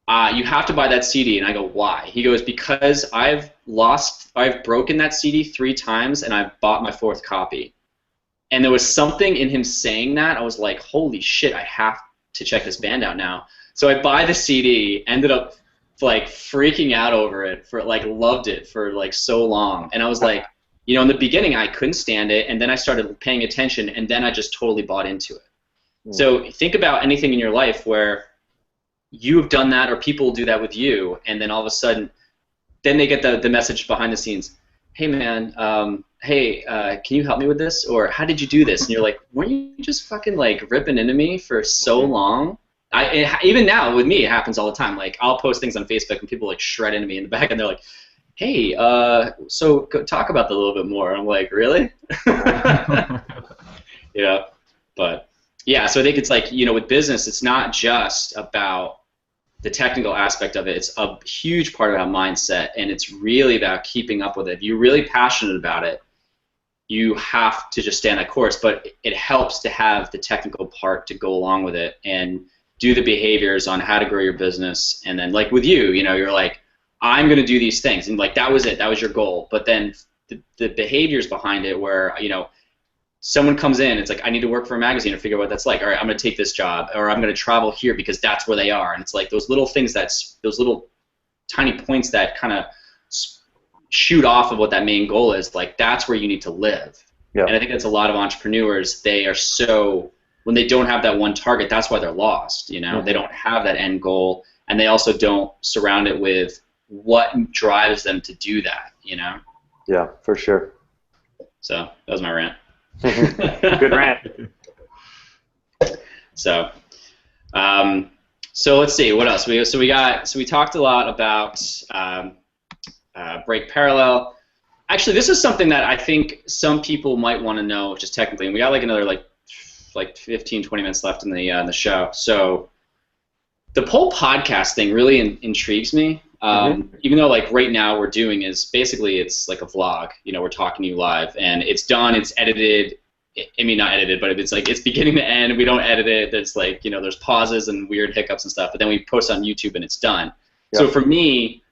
you have to buy that CD, and I go, why? He goes, because I've broken that CD 3 times, and I've bought my 4th copy, and there was something in him saying that, I was like, holy shit, I have to check this band out now. So I buy the CD, ended up like freaking out over it, loved it for like so long, and I was like, you know, in the beginning, I couldn't stand it, and then I started paying attention, and then I just totally bought into it. Mm. So think about anything in your life where you've done that, or people do that with you, and then all of a sudden, then they get the message behind the scenes, hey, man, can you help me with this? Or how did you do this? And you're like, weren't you just fucking, like, ripping into me for so long? Even now, with me, it happens all the time. Like, I'll post things on Facebook, and people, like, shred into me in the back, and they're like, hey, so talk about that a little bit more. I'm like, really? Yeah, but yeah, so I think it's like, you know, with business, it's not just about the technical aspect of it. It's a huge part about mindset, and it's really about keeping up with it. If you're really passionate about it, you have to just stay on that course, but it helps to have the technical part to go along with it and do the behaviors on how to grow your business. And then, like with you, you know, you're like, I'm going to do these things, and like that was it. That was your goal. But then the behaviors behind it, where, you know, someone comes in, it's like, I need to work for a magazine to figure out what that's like. All right, I'm going to take this job, or I'm going to travel here because that's where they are. And it's like those little things, those little tiny points that kind of shoot off of what that main goal is. Like, that's where you need to live. Yeah. And I think that's a lot of entrepreneurs. They are so, when they don't have that one target, that's why they're lost. You know, mm-hmm. They don't have that end goal, and they also don't surround it with what drives them to do that, you know? Yeah, for sure. So that was my rant. Good rant. So let's see what else. We talked a lot about break parallel. Actually, this is something that I think some people might want to know just technically, and we got like another like 15, 20 minutes left in the show. So the whole podcast thing really intrigues me. Even though like right now we're doing is basically it's like a vlog, you know, we're talking to you live, and it's done, it's edited. I mean, not edited, but it's like it's beginning to end. We don't edit it. There's like, you know, there's pauses and weird hiccups and stuff, but then we post on YouTube and it's done. Yep. So for me,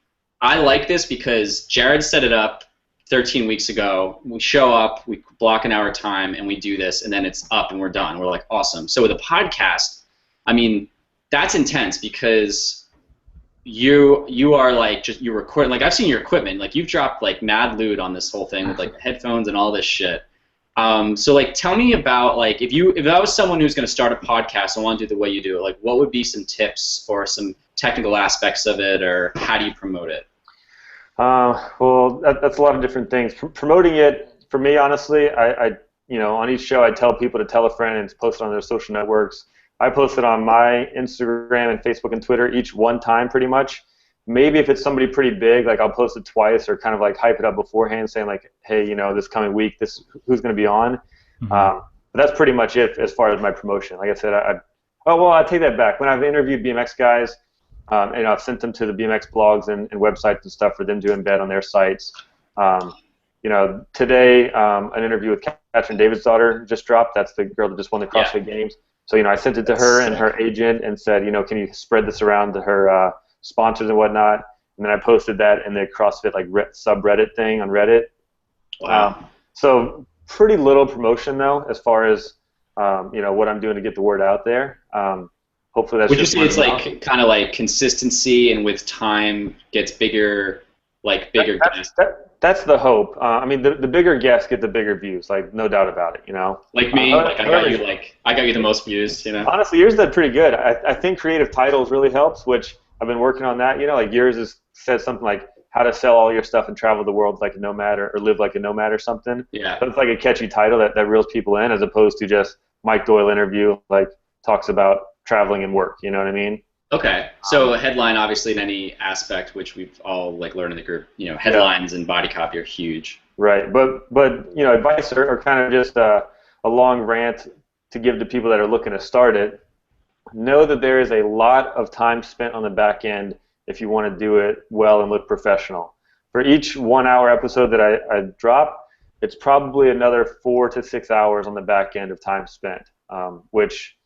I like this because Jared set it up 13 weeks ago. We show up, we block an hour time, and we do this, and then it's up and we're done. We're like, awesome. So with a podcast, I mean, that's intense because you are like just you're recording. Like, I've seen your equipment. Like, you've dropped like mad loot on this whole thing with like headphones and all this shit. So like, tell me about like if I was someone who's going to start a podcast and want to do the way you do it, like what would be some tips or some technical aspects of it, or how do you promote it? Well, that's a lot of different things. Promoting it for me, honestly, on each show I tell people to tell a friend and post it on their social networks. I post it on my Instagram and Facebook and Twitter each one time, pretty much. Maybe if it's somebody pretty big, like I'll post it twice or kind of like hype it up beforehand, saying like, hey, this coming week, this who's going to be on. Mm-hmm. But that's pretty much it as far as my promotion. Like I said, I take that back. When I've interviewed BMX guys, I've sent them to the BMX blogs and websites and stuff for them to embed on their sites. Today, an interview with Catherine David's daughter just dropped. That's the girl that just won the CrossFit Games. So, I sent it to her and her agent and said, can you spread this around to her sponsors and whatnot? And then I posted that in the CrossFit subreddit thing on Reddit. Wow. So pretty little promotion though, as far as what I'm doing to get the word out there. Hopefully that's. Would you say it's like kind of like consistency, and with time gets bigger, like bigger guests? That's the hope. The bigger guests get the bigger views, like no doubt about it. Like me, I got you the most views. Honestly, yours did pretty good. I think creative titles really helps, which I've been working on that. Like yours says something like how to sell all your stuff and travel the world like a nomad or live like a nomad or something. Yeah. So it's like a catchy title that reels people in, as opposed to just Mike Doyle interview, like talks about traveling and work. You know what I mean? Okay. So headline, obviously, in any aspect, which we've all learned in the group, headlines and body copy are huge. Right. But advice or kind of just a long rant to give to people that are looking to start it. Know that there is a lot of time spent on the back end if you want to do it well and look professional. For each 1 hour episode that I drop, it's probably another 4 to 6 hours on the back end of time spent, which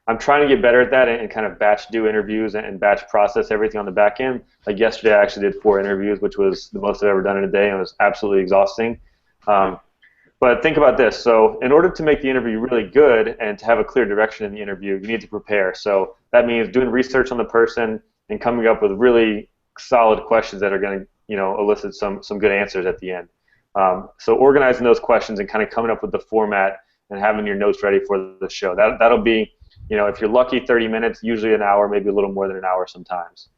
I'm trying to get better at that and kind of batch do interviews and batch process everything on the back end. Like yesterday, I actually did 4 interviews, which was the most I've ever done in a day, and it was absolutely exhausting. But think about this. So in order to make the interview really good and to have a clear direction in the interview, you need to prepare. So that means doing research on the person and coming up with really solid questions that are going to elicit some good answers at the end. So organizing those questions and kind of coming up with the format and having your notes ready for the show. That'll be, if you're lucky, 30 minutes, usually an hour, maybe a little more than an hour sometimes.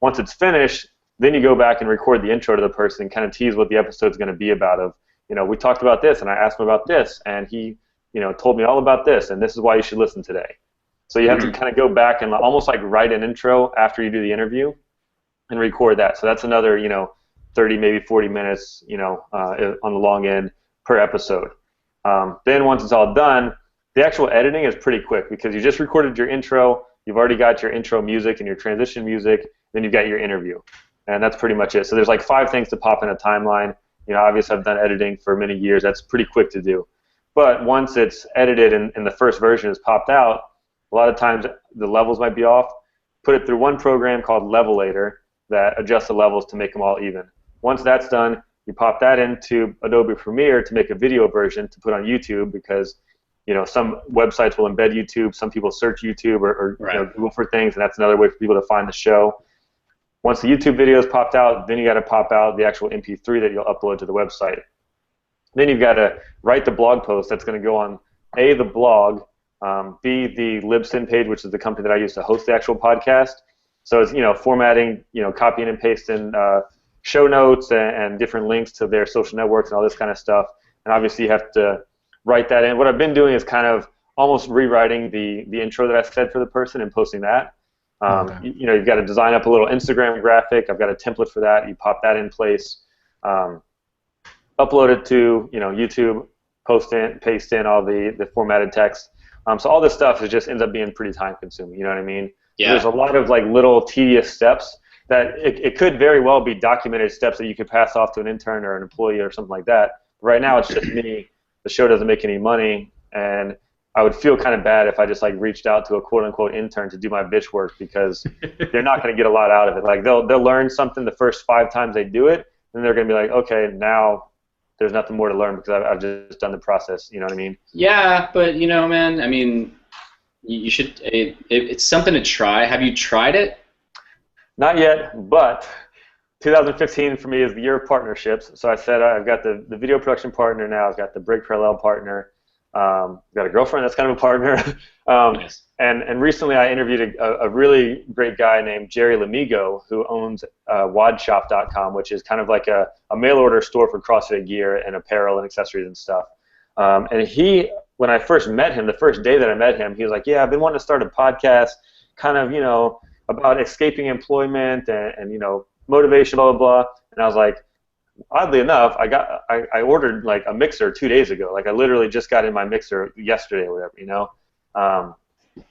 Once it's finished, then you go back and record the intro to the person and kind of tease what the episode's going to be about. We talked about this, and I asked him about this, and he, told me all about this, and this is why you should listen today. So you have to kind of go back and almost like write an intro after you do the interview and record that. So that's another, 30, maybe 40 minutes, on the long end per episode. Then once it's all done, the actual editing is pretty quick because you just recorded your intro, you've already got your intro music and your transition music, then you've got your interview. And that's pretty much it. So there's like 5 things to pop in a timeline. Obviously I've done editing for many years. That's pretty quick to do. But once it's edited and the first version is popped out, a lot of times the levels might be off. Put it through one program called Levelator that adjusts the levels to make them all even. Once that's done, you pop that into Adobe Premiere to make a video version to put on YouTube because some websites will embed YouTube, some people search YouTube or right. Google for things, and that's another way for people to find the show. Once the YouTube video is popped out, then you got to pop out the actual MP3 that you'll upload to the website. Then you've got to write the blog post that's going to go on A, the blog, B, the Libsyn page, which is the company that I use to host the actual podcast. So it's formatting, copying and pasting show notes and different links to their social networks and all this kind of stuff. And obviously you have to write that in. What I've been doing is kind of almost rewriting the intro that I said for the person and posting that. Okay. You've got to design up a little Instagram graphic. I've got a template for that. You pop that in place, upload it to YouTube, paste in all the formatted text. So all this stuff just ends up being pretty time consuming. You know what I mean? Yeah. There's a lot of like little tedious steps that it could very well be documented steps that you could pass off to an intern or an employee or something like that. Right now it's just me. The show doesn't make any money, and I would feel kind of bad if I just like reached out to a quote-unquote intern to do my bitch work because they're not going to get a lot out of it. Like they'll learn something the first 5 times they do it, and they're going to be like, okay, now there's nothing more to learn because I've just done the process. You know what I mean? Yeah, but man, I mean, you should. It's something to try. Have you tried it? Not yet, but 2015 for me is the year of partnerships. So I said I've got the video production partner now. I've got the Break Parallel partner. got a girlfriend that's kind of a partner. Nice. And recently I interviewed a really great guy named Jerry Lamigo, who owns wadshop.com, which is kind of like a mail order store for CrossFit gear and apparel and accessories and stuff. And when I first met him, the first day that I met him, he was like, yeah, I've been wanting to start a podcast kind of, about escaping employment and motivation, blah, blah, blah. And I was like, oddly enough, I ordered like a mixer 2 days ago. Like I literally just got in my mixer yesterday or whatever,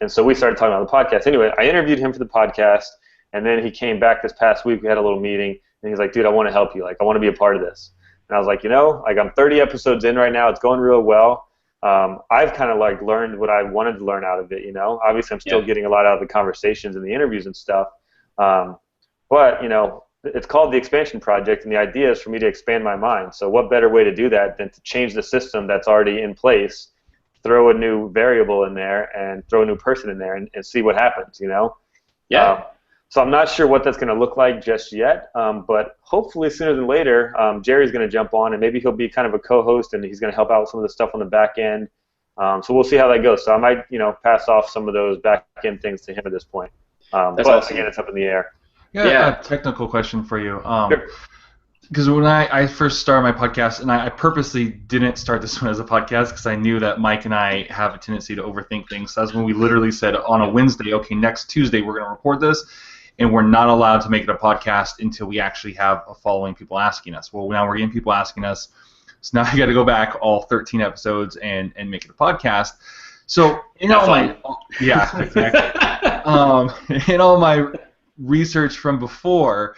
And so we started talking about the podcast. Anyway, I interviewed him for the podcast, and then he came back this past week. We had a little meeting, and he's like, dude, I want to help you. Like, I want to be a part of this. And I was like, like I'm 30 episodes in right now. It's going real well. I've kind of like learned what I wanted to learn out of it, Obviously, I'm still getting a lot out of the conversations and the interviews and stuff. But, it's called the Expansion Project, and the idea is for me to expand my mind. So what better way to do that than to change the system that's already in place, throw a new variable in there, and throw a new person in there and see what happens, Yeah. So I'm not sure what that's going to look like just yet, but hopefully sooner than later, Jerry's going to jump on, and maybe he'll be kind of a co-host, and he's going to help out with some of the stuff on the back end. So we'll see how that goes. So I might, pass off some of those back end things to him at this point. But awesome. Again, it's up in the air. Yeah, a technical question for you. Sure. Because when I first started my podcast, and I purposely didn't start this one as a podcast because I knew that Mike and I have a tendency to overthink things. So that's when we literally said on a Wednesday, okay, next Tuesday we're going to record this, and we're not allowed to make it a podcast until we actually have a following, people asking us. Well, now we're getting people asking us, so now I got to go back all 13 episodes and make it a podcast. So in all my in all my research from before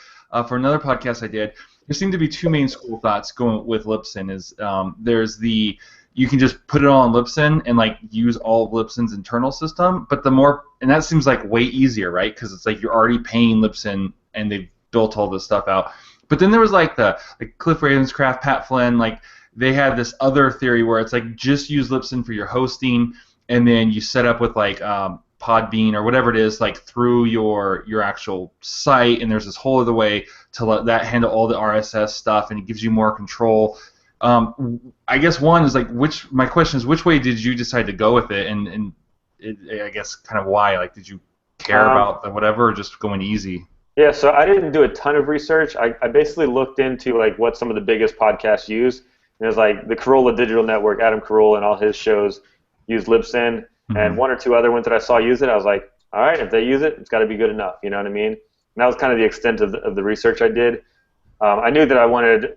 for another podcast I did, there seem to be two main school thoughts going with Libsyn. Is there's you can just put it all on Libsyn and like use all of Libsyn's internal system, but and that seems like way easier, right? Because it's like you're already paying Libsyn and they've built all this stuff out. But then there was like Cliff Ravenscraft, Pat Flynn, like they had this other theory where it's like just use Libsyn for your hosting, and then you set up with like Podbean or whatever it is, like through your actual site, and there's this whole other way to let that handle all the RSS stuff, and it gives you more control. I guess one is like, my question is, which way did you decide to go with it, and I guess kind of why? Like, did you care about the whatever, or just going easy? Yeah, so I didn't do a ton of research. I basically looked into like what some of the biggest podcasts use. And it was like the Carolla Digital Network, Adam Carolla and all his shows use Libsyn. And one or two other ones that I saw use it, I was like, all right, if they use it, it's got to be good enough. You know what I mean? And that was kind of the extent of the research I did. I knew that I wanted,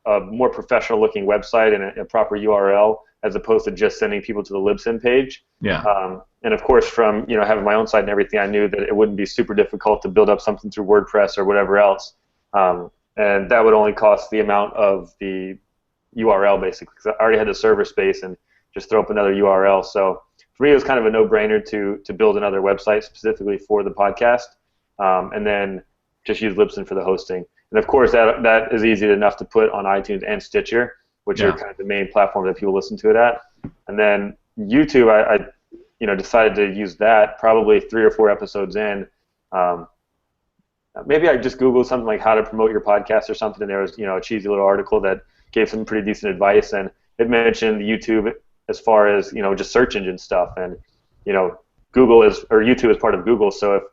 a more professional-looking website and a proper URL as opposed to just sending people to the Libsyn page. Yeah. And of course, from having my own site and everything, I knew that it wouldn't be super difficult to build up something through WordPress or whatever else. And that would only cost the amount of the URL basically, because I already had the server space and just throw up another URL. So for me, it was kind of a no-brainer to build another website specifically for the podcast, and then just use Libsyn for the hosting. And of course, that is easy enough to put on iTunes and Stitcher, which are kind of the main platforms that people listen to it at. And then YouTube, I decided to use that probably 3 or 4 episodes in. Maybe I just Googled something like how to promote your podcast or something, and there was a cheesy little article that gave some pretty decent advice, and it mentioned YouTube as far as just search engine stuff, and YouTube is part of Google, so if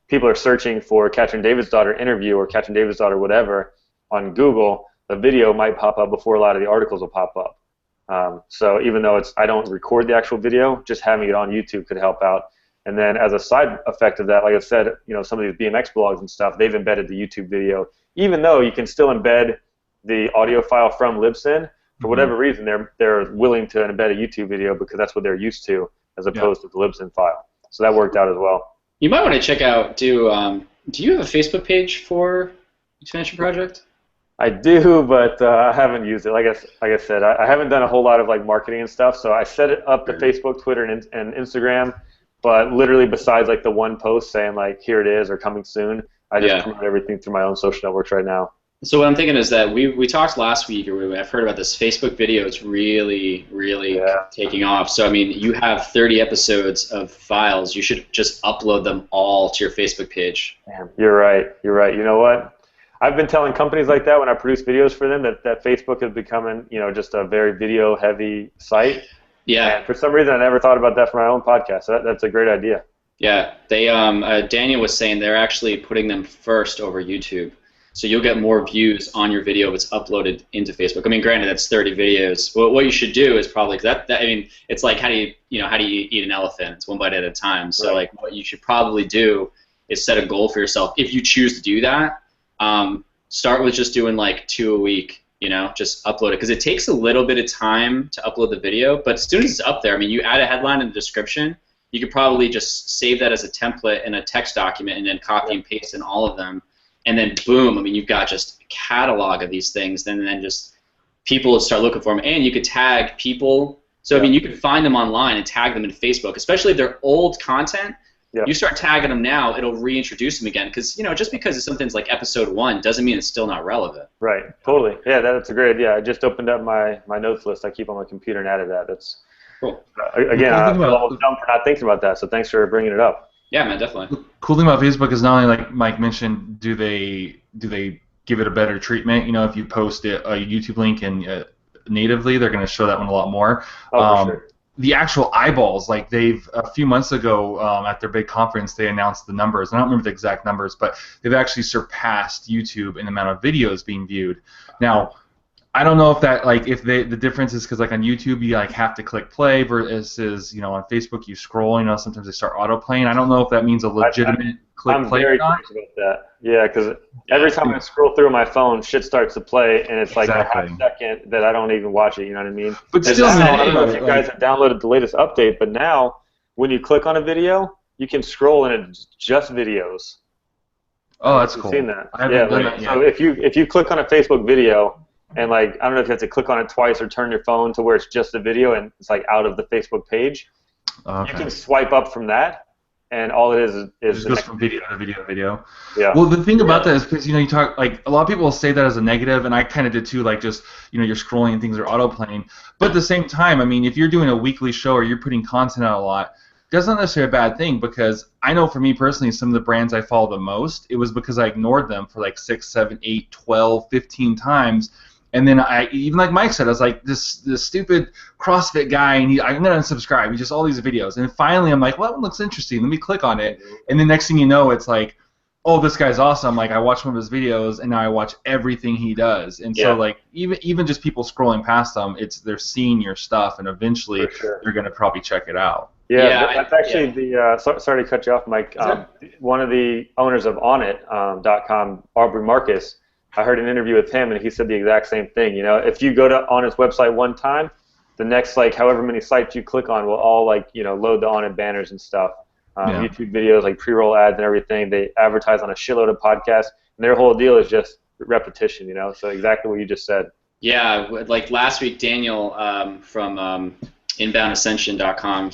people are searching for Katrin Davidsdottir interview or Katrin Davidsdottir whatever on Google, the video might pop up before a lot of the articles will pop up. So even though I don't record the actual video, just having it on YouTube could help out. And then as a side effect of that, like I said, some of these BMX blogs and stuff, they've embedded the YouTube video, even though you can still embed the audio file from Libsyn. For whatever reason, they're willing to embed a YouTube video because that's what they're used to, as opposed to the Libsyn file. So that worked out as well. You might want to check out. Do you have a Facebook page for Expansion Project? I do, but I haven't used it. Like I said, I haven't done a whole lot of like marketing and stuff. So I set it up to Facebook, Twitter, and Instagram. But literally, besides like the one post saying like "here it is" or "coming soon," I just promote everything through my own social networks right now. So what I'm thinking is that we talked last week, or I've heard about this Facebook video. It's really taking off. So I mean, you have 30 episodes of files. You should just upload them all to your Facebook page. Damn, you're right. You know what? I've been telling companies like that when I produce videos for them that Facebook is becoming just a very video-heavy site. Yeah. And for some reason, I never thought about that for my own podcast. That's a great idea. Yeah, they Daniel was saying they're actually putting them first over YouTube, so you'll get more views on your video if it's uploaded into Facebook. I mean, granted, that's 30 videos. But what you should do is probably that I mean, it's like how do you eat an elephant? It's one bite at a time. So like, what you should probably do is set a goal for yourself if you choose to do that. Start with just doing like 2 a week. Just upload it because it takes a little bit of time to upload the video. But as soon as it's up there, I mean, you add a headline in the description. You could probably just save that as a template in a text document and then copy and paste in all of them. And then boom, I mean, you've got just a catalog of these things. And then just people would start looking for them. And you could tag people. So, I mean, you could find them online and tag them in Facebook, especially if they're old content. Yeah. You start tagging them now, it'll reintroduce them again. Because, just because something's like episode 1 doesn't mean it's still not relevant. Right, totally. Yeah, that's a great idea. I just opened up my notes list I keep on my computer and added that. That's cool. Again, I feel almost dumb for not thinking about that, so thanks for bringing it up. Yeah, man, definitely. The cool thing about Facebook is not only, like Mike mentioned, do they give it a better treatment? If you post a YouTube link and natively, they're going to show that one a lot more. Oh, for sure. The actual eyeballs, like they've a few months ago at their big conference, they announced the numbers. I don't remember the exact numbers, but they've actually surpassed YouTube in the amount of videos being viewed. Now, I don't know if that the difference is because like on YouTube you like have to click play versus on Facebook you scroll. Sometimes they start auto playing. I don't know if that means a legitimate click play or not. I'm very curious about that. Yeah, because every time I scroll through my phone, shit starts to play, and it's like a half second that I don't even watch it. You know what I mean? But still, I don't know if you guys have downloaded the latest update, but now when you click on a video, you can scroll and it's just videos. Oh, that's cool. I've seen that. So if you click on a Facebook video. And I don't know if you have to click on it twice or turn your phone to where it's just a video and it's like out of the Facebook page. Okay. You can swipe up from that, and all it is it just goes from video to video to video. Yeah. Well, the thing about that is because you talk like a lot of people say that as a negative, and I kind of did too. Like just you're scrolling and things are auto playing. But at the same time, I mean, if you're doing a weekly show or you're putting content out a lot, that's not necessarily a bad thing because I know for me personally, some of the brands I follow the most, it was because I ignored them for like 6, 7, 8, 12, 15 times. And then even like Mike said, I was like this stupid CrossFit guy, and I'm gonna unsubscribe. He just all these videos, and finally I'm like, well, that one looks interesting. Let me click on it, and the next thing you know, it's like, oh, this guy's awesome. Like I watched one of his videos, and now I watch everything he does. And so like even just people scrolling past them, they're seeing your stuff, and eventually they're gonna probably check it out. Yeah, that's actually the. Sorry to cut you off, Mike. One of the owners of OnIt.com, Aubrey Marcus. I heard an interview with him, and he said the exact same thing. If you go to Honit's website one time, the next however many sites you click on will all load the Honit banners and stuff. YouTube videos, like pre-roll ads and everything. They advertise on a shitload of podcasts, and their whole deal is just repetition. So exactly what you just said. Yeah, like last week, Daniel from InboundAscension.com,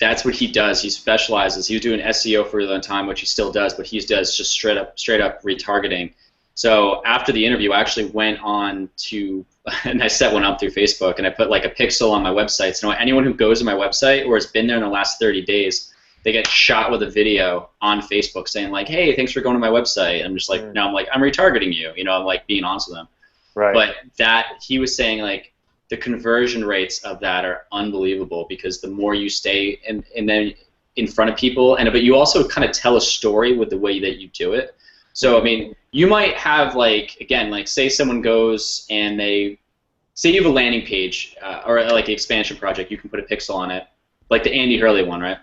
that's what he does. He specializes. He was doing SEO for a long time, which he still does, but he does just straight up retargeting. So after the interview, I actually went on to, and I set one up through Facebook, and I put like a pixel on my website. So anyone who goes to my website or has been there in the last 30 days, they get shot with a video on Facebook saying like, hey, thanks for going to my website. And I'm just like, no, I'm retargeting you. I'm like being honest with them. Right. But he was saying like the conversion rates of that are unbelievable because the more you stay and then in front of people, but you also kind of tell a story with the way that you do it. So, I mean, you might have, say someone goes and say you have a landing page or like an expansion project, you can put a pixel on it, like the Andy Hurley one, right?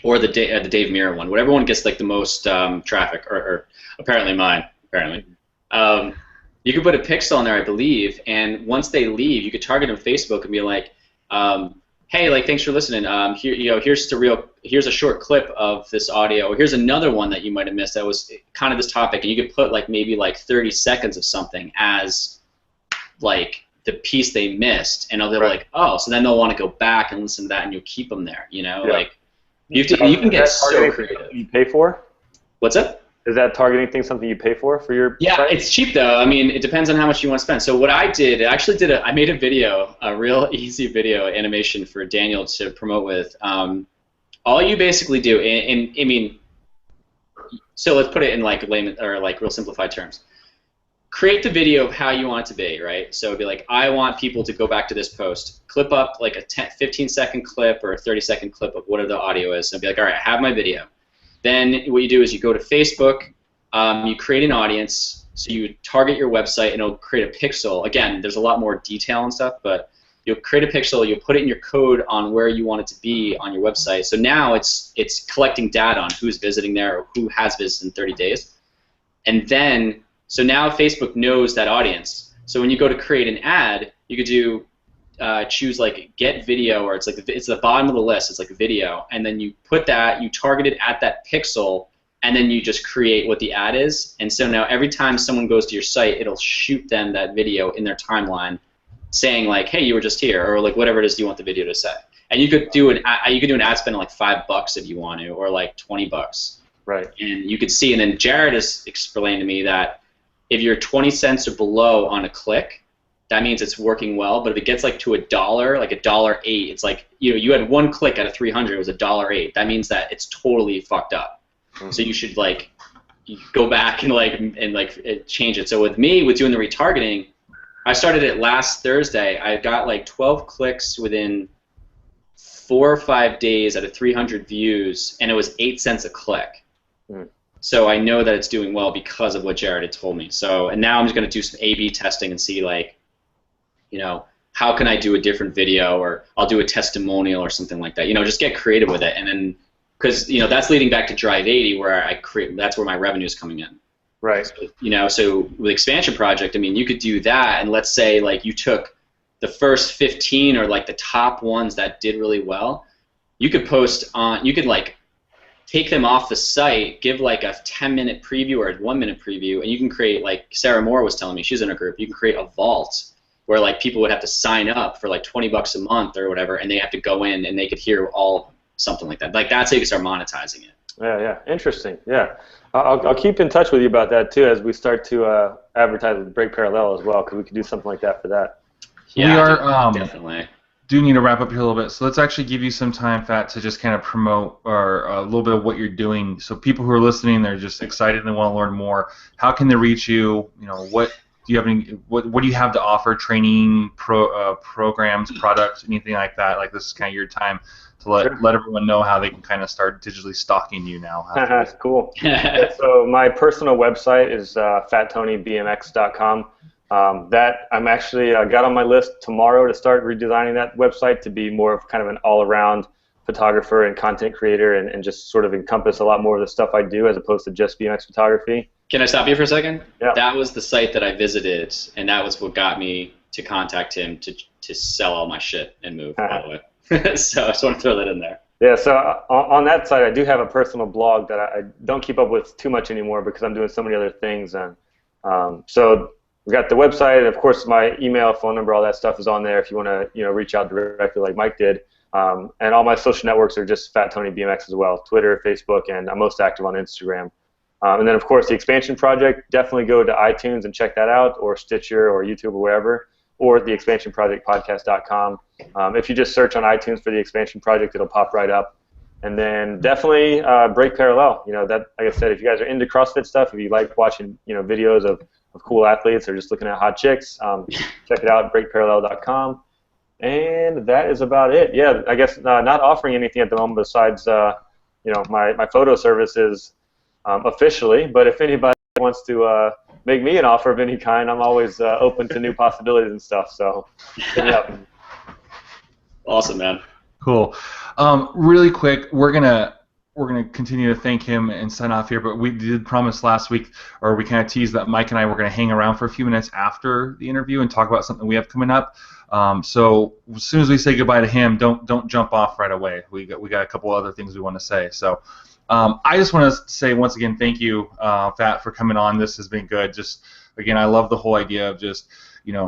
Or the Dave Mirra one. Whatever one gets like the most traffic, or apparently mine, apparently. You could put a pixel on there, I believe, and once they leave, you could target them on Facebook and be like, hey, thanks for listening. Here's a short clip of this audio, or here's another one that you might have missed that was kind of this topic, and you could put maybe 30 seconds of something as the piece they missed, and they're like, oh, so then they'll want to go back and listen to that, and you'll keep them there. You can get so creative. You pay for? What's up? Is that targeting thing something you pay for your site? It's cheap though. I mean, it depends on how much you want to spend. So what I did, I made a video, a real easy video animation for Daniel to promote with. All you basically do, and I mean, so let's put it in layman or real simplified terms. create the video of how you want it to be, right? So it'd be like, I want people to go back to this post, clip up like a 15-second clip or a 30-second clip of whatever the audio is, and be like, all right, I have my video. Then what you do is you go to Facebook, you create an audience, so you target your website, and it'll create a pixel. Again, there's a lot more detail and stuff, but you'll create a pixel, you'll put it in your code on where you want it to be on your website. So now it's collecting data on who's visiting there or who has visited in 30 days. And then, so now Facebook knows that audience. So when you go to create an ad, you could do choose like get video, or it's like it's the bottom of the list. It's like video, and then you put that, you target it at that pixel, and then you just create what the ad is. And so now every time someone goes to your site, it'll shoot them that video in their timeline, saying like, hey, you were just here, or like whatever it is you want the video to say. And you could do an ad spend of like $5 if you want to, or like $20. Right. And you could see, and then Jared has explained to me that if you're 20 cents or below on a click, that means it's working well. But if it gets like to $1, like $1.08, it's like, you know, you had one click out of 300, it was $1.08. That means that it's totally fucked up. Mm-hmm. So you should like go back and change it. So with me, with doing the retargeting, I started it last Thursday. I got like 12 clicks within 4 or 5 days out of 300 views, and it was 8 cents a click. Mm. So I know that it's doing well because of what Jared had told me. So, and now I'm just going to do some A/B testing and see, like, you know, how can I do a different video, or I'll do a testimonial or something like that. You know, just get creative with it, and then because you know that's leading back to Drive 80, where I create. That's where my revenue is coming in. Right. So, you know, so with Expansion Project, I mean, you could do that, and let's say like you took the first 15 or like the top ones that did really well, you could post on. You could like take them off the site, give like a 10-minute preview or a 1-minute preview, and you can create, like Sarah Moore was telling me, she's in a group, you can create a vault where like people would have to sign up for like $20 a month or whatever, and they have to go in and they could hear all something like that. Like that's how you can start monetizing it. Yeah, interesting. Yeah, I'll keep in touch with you about that too as we start to advertise with Break Parallel as well, because we could do something like that for that. Yeah, we are definitely. Do need to wrap up here a little bit, so let's actually give you some time, Fat, to just kind of promote or a little bit of what you're doing. So people who are listening, they're just excited and they want to learn more. How can they reach you? You know, what do you have? What do you have to offer? Training, programs, products, anything like that? Like this is kind of your time to let everyone know how they can kind of start digitally stalking you now. That's cool. Yeah, so my personal website is fattonybmx.com. That I'm actually got on my list tomorrow to start redesigning that website to be more of kind of an all-around photographer and content creator, and just sort of encompass a lot more of the stuff I do as opposed to just BMX photography. Can I stop you for a second? Yeah. That was the site that I visited, and that was what got me to contact him to sell all my shit and move, by the way. So I just want to throw that in there. Yeah, so on that site I do have a personal blog that I don't keep up with too much anymore because I'm doing so many other things, and so we've got the website, and of course my email, phone number, all that stuff is on there if you want to reach out directly like Mike did. And all my social networks are just Fat Tony BMX as well, Twitter, Facebook, and I'm most active on Instagram. And then of course the Expansion Project, definitely go to iTunes and check that out, or Stitcher or YouTube or wherever, or the expansionprojectpodcast.com. If you just search on iTunes for the Expansion Project, it'll pop right up. And then definitely Break Parallel. You know, that, like I said, if you guys are into CrossFit stuff, if you like watching videos of cool athletes or just looking at hot chicks, check it out, breakparallel.com. And that is about it. Yeah, I guess not offering anything at the moment besides my photo services officially, but if anybody wants to make me an offer of any kind, I'm always open to new possibilities and stuff, so hit me up. Awesome, man. Cool. Really quick, we're gonna continue to thank him and sign off here, but we did promise last week, or we kind of teased that Mike and I were going to hang around for a few minutes after the interview and talk about something we have coming up. So as soon as we say goodbye to him, don't jump off right away. We got a couple other things we want to say. So I just want to say once again thank you, Fat, for coming on. This has been good. Just again, I love the whole idea of just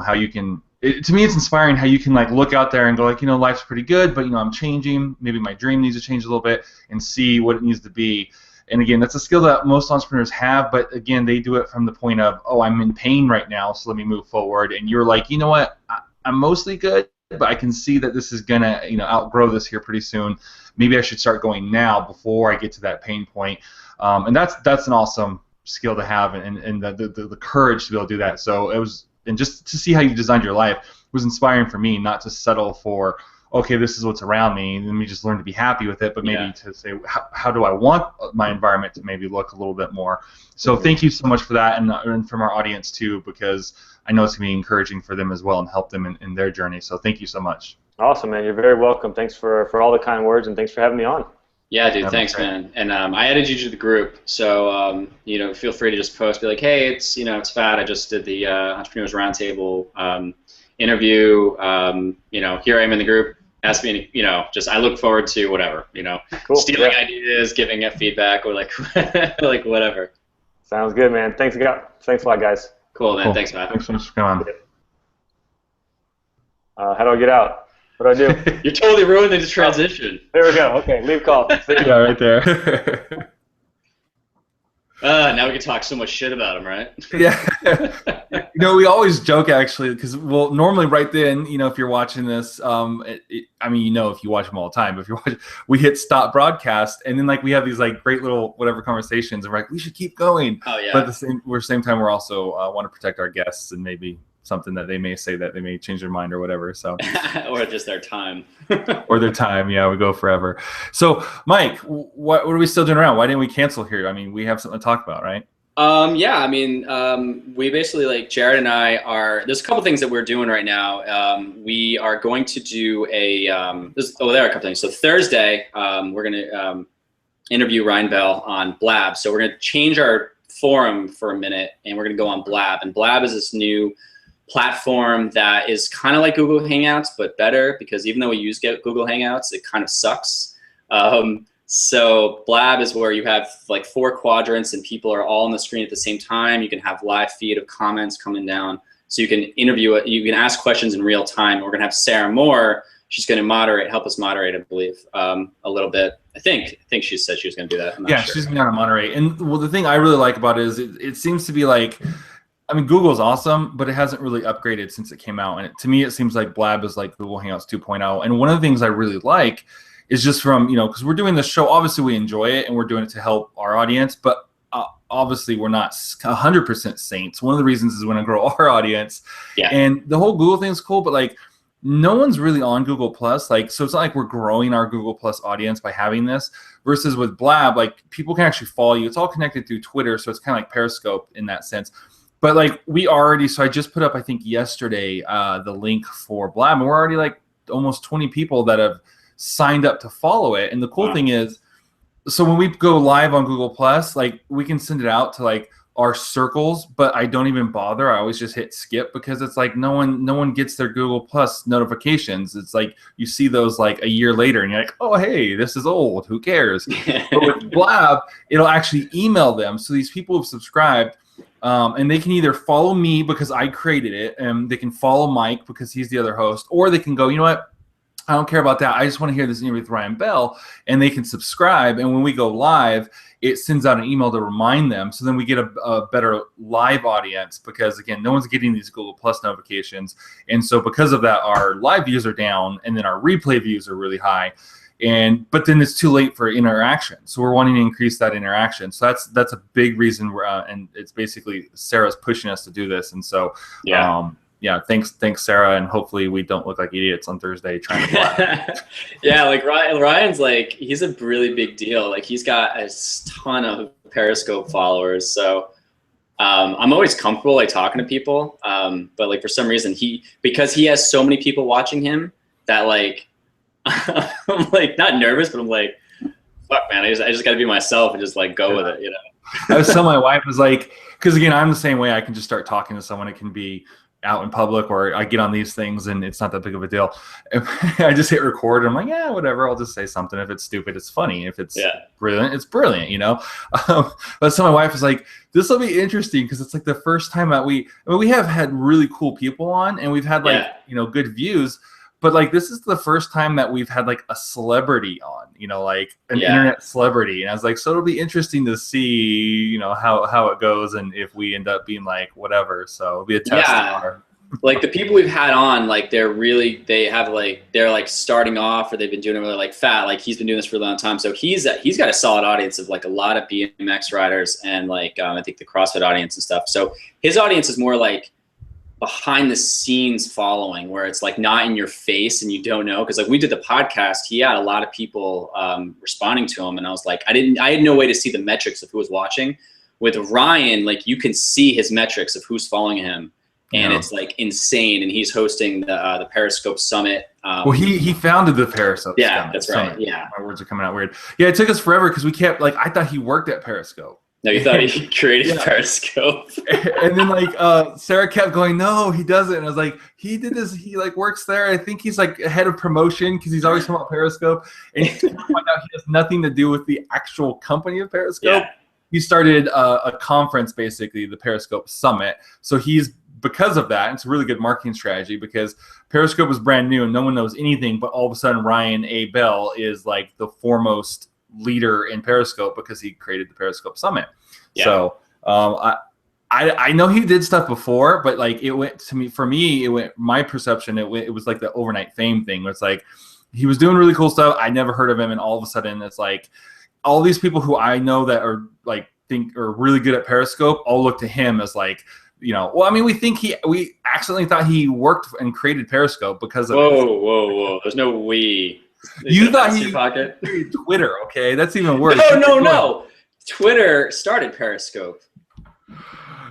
how you can. To me, it's inspiring how you can like look out there and go like, life's pretty good, but I'm changing. Maybe my dream needs to change a little bit, and see what it needs to be. And again, that's a skill that most entrepreneurs have, but again, they do it from the point of, oh, I'm in pain right now, so let me move forward. And you're like, you know what, I'm mostly good, but I can see that this is gonna outgrow this here pretty soon. Maybe I should start going now before I get to that pain point. And that's an awesome skill to have, and the courage to be able to do that. So it was, and just to see how you designed your life was inspiring for me, not to settle for, okay, this is what's around me, and let me just learn to be happy with it, but maybe to say, how do I want my environment to maybe look a little bit more? So thank you so much for that, and from our audience too, because I know it's going to be encouraging for them as well and help them in their journey. So thank you so much. Awesome, man. You're very welcome. Thanks for all the kind words, and thanks for having me on. Yeah, dude, thanks, man. And I added you to the group, so feel free to just post, be like, hey, it's Fat. I just did the Entrepreneurs Roundtable interview. Here I am in the group. Ask me, just I look forward to whatever, cool. Stealing ideas, giving it feedback, or like like whatever. Sounds good, man. Thanks a lot, guys. Cool, man. Cool. Thanks, Matt. Thanks so much for coming on. How do I get out? What do I do? You're totally ruining the transition. There we go. Okay, leave call. Yeah, right there. Now we can talk so much shit about him, right? Yeah. We always joke, actually, because normally right then, if you're watching this, if you watch them all the time, but if you're watching, we hit stop broadcast, and then we have these great little whatever conversations, and we're like, we should keep going. Oh yeah. But at the same time, we're also want to protect our guests and maybe something that they may say that they may change their mind or whatever. So or just their time. Or their time. Yeah, we go forever. So Mike, what are we still doing around? Why didn't we cancel here? We have something to talk about, right? We basically, Jared and I there's a couple things that we're doing right now. We are going to do there are a couple things. So Thursday, we're going to interview Ryan Bell on Blab. So we're going to change our forum for a minute, and we're going to go on Blab. And Blab is this new platform that is kind of like Google Hangouts, but better, because even though we use Google Hangouts, it kind of sucks. So Blab is where you have 4 quadrants and people are all on the screen at the same time. You can have live feed of comments coming down. So you can interview it. You can ask questions in real time. We're going to have Sarah Moore. She's going to help us moderate, I believe, a little bit. I think she said she was going to do that. I'm not sure. She's going to moderate. And the thing I really like about it is it seems to be Google's awesome, but it hasn't really upgraded since it came out. And to me, it seems like Blab is like Google Hangouts 2.0. And one of the things I really like is just from, because we're doing this show, obviously we enjoy it and we're doing it to help our audience, but obviously we're not 100% saints. One of the reasons is we want to grow our audience. Yeah. And the whole Google thing is cool, but no one's really on Google Plus. So it's not like we're growing our Google Plus audience by having this, versus with Blab, people can actually follow you. It's all connected through Twitter, so it's kind of like Periscope in that sense. But so I just put up, I think yesterday, the link for Blab, and we're already almost 20 people that have signed up to follow it. And the cool thing is, so when we go live on Google Plus, we can send it out to our circles, but I don't even bother. I always just hit skip, because it's no one gets their Google Plus notifications. It's you see those a year later and you're like, oh, hey, this is old. Who cares? But with Blab, it'll actually email them. So these people who've subscribed, and they can either follow me because I created it, and they can follow Mike because he's the other host, or they can go, you know what? I don't care about that. I just want to hear this interview with Ryan Bell, and they can subscribe. And when we go live, it sends out an email to remind them. So then we get a better live audience, because again, no one's getting these Google Plus notifications. And so because of that, our live views are down, and then our replay views are really high. But then it's too late for interaction. So we're wanting to increase that interaction. So that's a big reason and it's basically Sarah's pushing us to do this. And so, thanks Sarah, and hopefully we don't look like idiots on Thursday trying to fly. Yeah, Ryan's he's a really big deal. He's got a ton of Periscope followers. So I'm always comfortable talking to people. But for some reason because he has so many people watching him that I'm not nervous, but I'm fuck, man, I just got to be myself and just go with it, I was telling my wife, because again, I'm the same way. I can just start talking to someone. It can be out in public, or I get on these things and it's not that big of a deal. I just hit record and I'm like, yeah, whatever. I'll just say something. If it's stupid, it's funny. If it's brilliant, it's brilliant, But so my wife was like, this will be interesting, because it's the first time that we have had really cool people on, and we've had good views. But this is the first time that we've had a celebrity on, an internet celebrity. And I was so it'll be interesting to see, how it goes, and if we end up being whatever. So it'll be a test. Like the people we've had on, like they're like starting off, or they've been doing it really like Fat, like he's been doing this for a long time. So he's got a solid audience of like a lot of BMX riders and like I think the CrossFit audience and stuff. So his audience is more like behind the scenes following, where it's like not in your face and you don't know. Cause like we did the podcast, he had a lot of people responding to him, and I was like, I had no way to see the metrics of who was watching. With Ryan, like you can see his metrics of who's following him. And it's like insane, and he's hosting the Periscope Summit. Well, he founded the Periscope. Yeah, that's right. Summit. Yeah, my words are coming out weird. Yeah, it took us forever because we kept like I thought he worked at Periscope. No, you thought he created Periscope. And then like Sarah kept going, no, he doesn't. And I was like, he did this. He like works there. I think he's like head of promotion because he's always talking about Periscope. And you find out he has nothing to do with the actual company of Periscope. Yeah. He started a conference, basically the Periscope Summit. So because of that, it's a really good marketing strategy because Periscope is brand new and no one knows anything, but all of a sudden Ryan A. Bell is like the foremost leader in Periscope because he created the Periscope Summit. Yeah. So I know he did stuff before, but like my perception, it was like the overnight fame thing where it's like he was doing really cool stuff. I never heard of him, and all of a sudden it's like all these people who I know that are like think are really good at Periscope all look to him as like, you know, well, I mean, we accidentally thought he worked and created Periscope because of Whoa. There's no we. You thought he created Twitter, okay? That's even worse. No. Twitter started Periscope.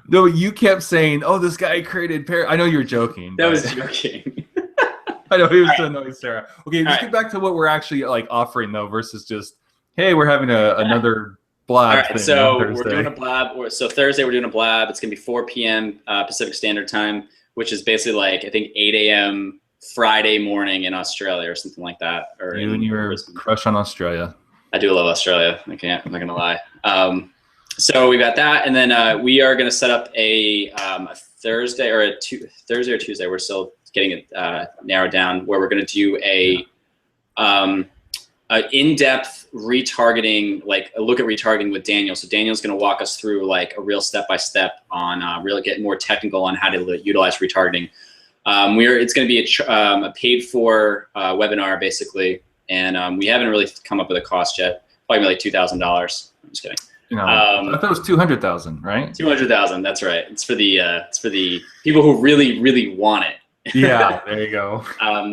No, you kept saying, oh, this guy created Periscope. I know you were joking. That was joking. I know he was so annoying, Sarah. Okay, let's get back to what we're actually like offering though versus just, hey, we're having another blab. All right, so we're doing a blab. So Thursday we're doing a blab. It's gonna be 4 p.m. Pacific Standard Time, which is basically like I think 8 a.m. Friday morning in Australia or something like that. Or you and your crush on Australia. I do love Australia. I'm not gonna lie. So we got that, and then we are gonna set up a Thursday or Thursday or Tuesday. We're still getting it narrowed down. Where we're gonna do a in-depth retargeting, like a look at retargeting with Daniel. So Daniel's going to walk us through like a real step-by-step on really getting more technical on how to utilize retargeting. It's going to be a paid-for webinar basically, and we haven't really come up with a cost yet. Probably like $2,000. I'm just kidding. No, I thought it was 200,000, right? 200,000. That's right. It's for the people who really, really want it. Yeah, there you go.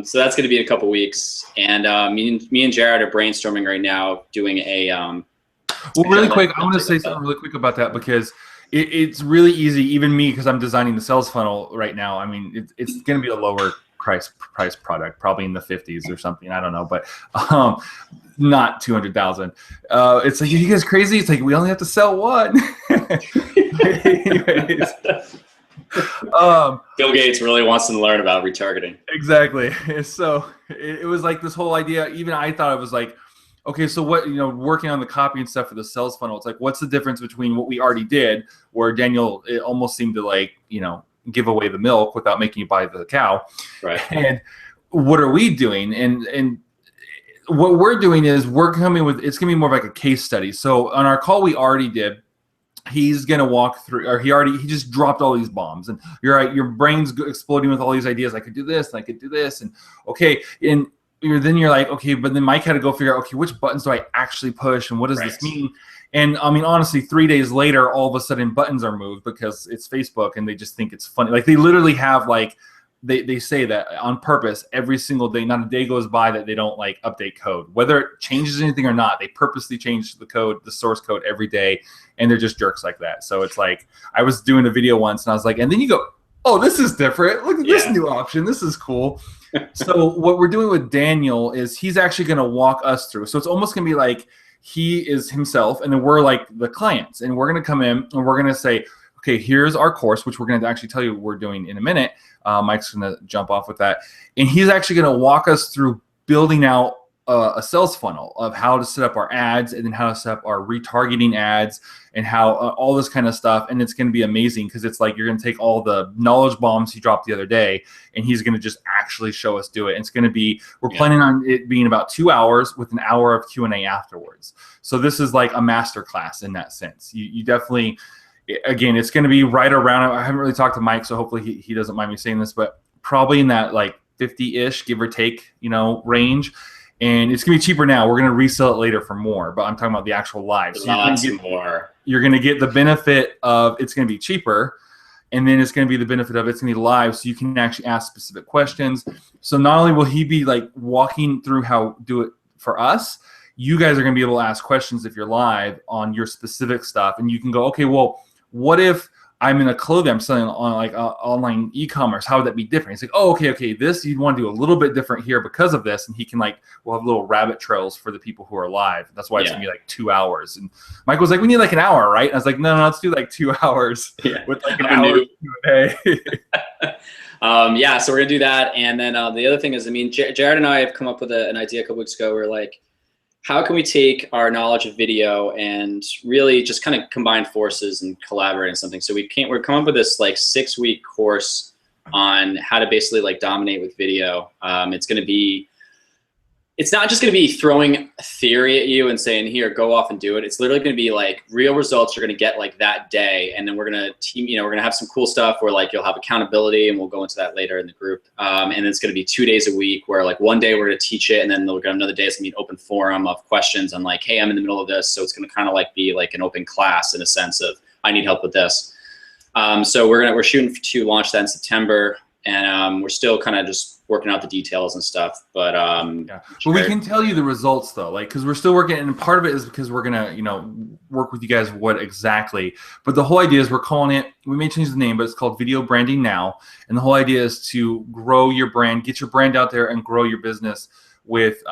So that's going to be in a couple weeks, and me and Jared are brainstorming right now doing a. Well, really quick, I want to say something really quick about that because it's really easy, even me, because I'm designing the sales funnel right now. I mean, it's going to be a lower price product, probably in the 50s or something. I don't know, but not 200,000. It's like, you guys crazy? It's like we only have to sell one. Anyways. Bill Gates really wants them to learn about retargeting. Exactly. So it was like this whole idea. Even I thought it was like, okay, so what, working on the copy and stuff for the sales funnel, it's like, what's the difference between what we already did, where Daniel, it almost seemed to like, give away the milk without making you buy the cow. Right. And what are we doing? And what we're doing is we're coming with, it's going to be more of like a case study. So on our call we already did, he's going to walk through, or he just dropped all these bombs, and you're right, your brain's exploding with all these ideas. I could do this, and I could do this, and okay. And then you're like, okay, but then Mike had to go figure out, okay, which buttons do I actually push, and what does this mean? And I mean, honestly, 3 days later, all of a sudden buttons are moved because it's Facebook, and they just think it's funny. Like they literally have like, they say that on purpose every single day. Not a day goes by that they don't like update code, whether it changes anything or not. They purposely change the code, the source code every day, and they're just jerks like that. So it's like, I was doing a video once and I was like, and then you go, oh, this is different. Look at this new option. This is cool. So what we're doing with Daniel is he's actually going to walk us through. So it's almost going to be like he is himself, and then we're like the clients, and we're going to come in and we're going to say, okay, here's our course, which we're going to actually tell you what we're doing in a minute. Mike's going to jump off with that. And he's actually going to walk us through building out a sales funnel of how to set up our ads, and then how to set up our retargeting ads, and how all this kind of stuff. And it's going to be amazing because it's like you're going to take all the knowledge bombs he dropped the other day, and he's going to just actually show us do it. And it's going to be, we're planning on it being about 2 hours with an hour of Q&A afterwards. So this is like a master class in that sense. You definitely, again, it's going to be right around. I haven't really talked to Mike, so hopefully he doesn't mind me saying this, but probably in that like 50-ish, give or take, range. And it's going to be cheaper now. We're going to resell it later for more, but I'm talking about the actual live. So Lots more. You're going to get the benefit of it's going to be cheaper, and then it's going to be the benefit of it's going to be live, so you can actually ask specific questions. So not only will he be like walking through how do it for us, you guys are going to be able to ask questions if you're live on your specific stuff, and you can go, okay, well, what if I'm in a clothing, I'm selling on like online e-commerce, how would that be different? He's like, oh, okay, this you'd want to do a little bit different here because of this. And he can we'll have little rabbit trails for the people who are live. That's why it's gonna be like 2 hours. And Mike was like, we need like an hour, right? And I was like, no, let's do like 2 hours with like an hour Q&A. So we're gonna do that. And then the other thing is, Jared and I have come up with an idea a couple weeks ago. We're like, how can we take our knowledge of video and really just kind of combine forces and collaborate on something? So we're coming up with this like 6-week course on how to basically like dominate with video. It's not just going to be throwing theory at you and saying, here, go off and do it. It's literally going to be like real results you're going to get like that day. And then we're going to we're going to have some cool stuff where like you'll have accountability, and we'll go into that later in the group. And it's going to be 2 days a week where like one day we're going to teach it, and then we're going to have another day it's going to be an open forum of questions on like, hey, I'm in the middle of this. So it's going to kind of like be like an open class in a sense of I need help with this. So we're shooting to launch that in September. And we're still kind of just working out the details and stuff, but but we can tell you the results though, like because we're still working, and part of it is because we're gonna work with you guys what exactly. But the whole idea is we're calling it. We may change the name, but it's called Video Branding Now, and the whole idea is to grow your brand, get your brand out there, and grow your business with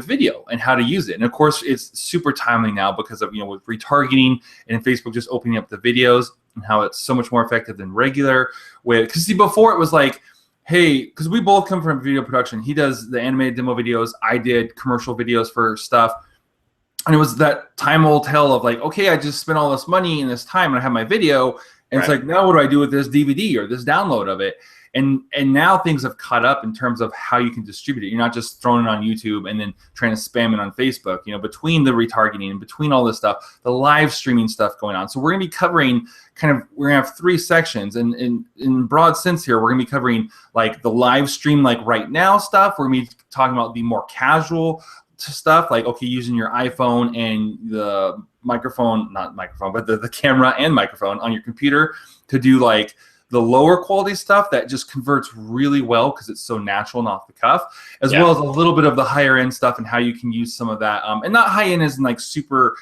video and how to use it. And of course, it's super timely now because of with retargeting and Facebook just opening up the videos and how it's so much more effective than regular. Because see, before it was like, hey, because we both come from video production. He does the animated demo videos. I did commercial videos for stuff. And it was that time will tell of like, okay, I just spent all this money and this time and I have my video. And it's like, now what do I do with this DVD or this download of it? And now things have caught up in terms of how you can distribute it. You're not just throwing it on YouTube and then trying to spam it on Facebook. Between the retargeting and between all this stuff, the live streaming stuff going on. So we're going to be covering we're going to have 3 sections. And in broad sense here, we're going to be covering like the live stream, like right now stuff. We're going to be talking about the more casual stuff, like, okay, using your iPhone and the the camera and microphone on your computer to do like the lower quality stuff that just converts really well because it's so natural and off the cuff, as well as a little bit of the higher end stuff and how you can use some of that. And not high end as in like super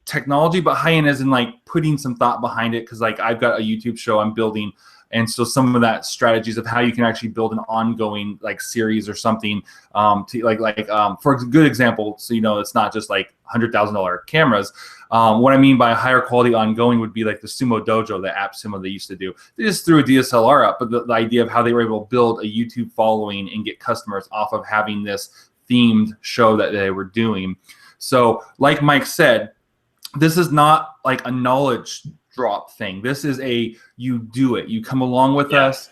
technology, but high end as in like putting some thought behind it. Because like I've got a YouTube show I'm building, and so some of that strategies of how you can actually build an ongoing like series or something to for a good example, so it's not just like $100,000 cameras. What I mean by higher quality ongoing would be like the Sumo Dojo, the app Sumo they used to do. They just threw a DSLR up, but the idea of how they were able to build a YouTube following and get customers off of having this themed show that they were doing. So like Mike said, this is not like a knowledge drop thing. This is you do it. You come along with us.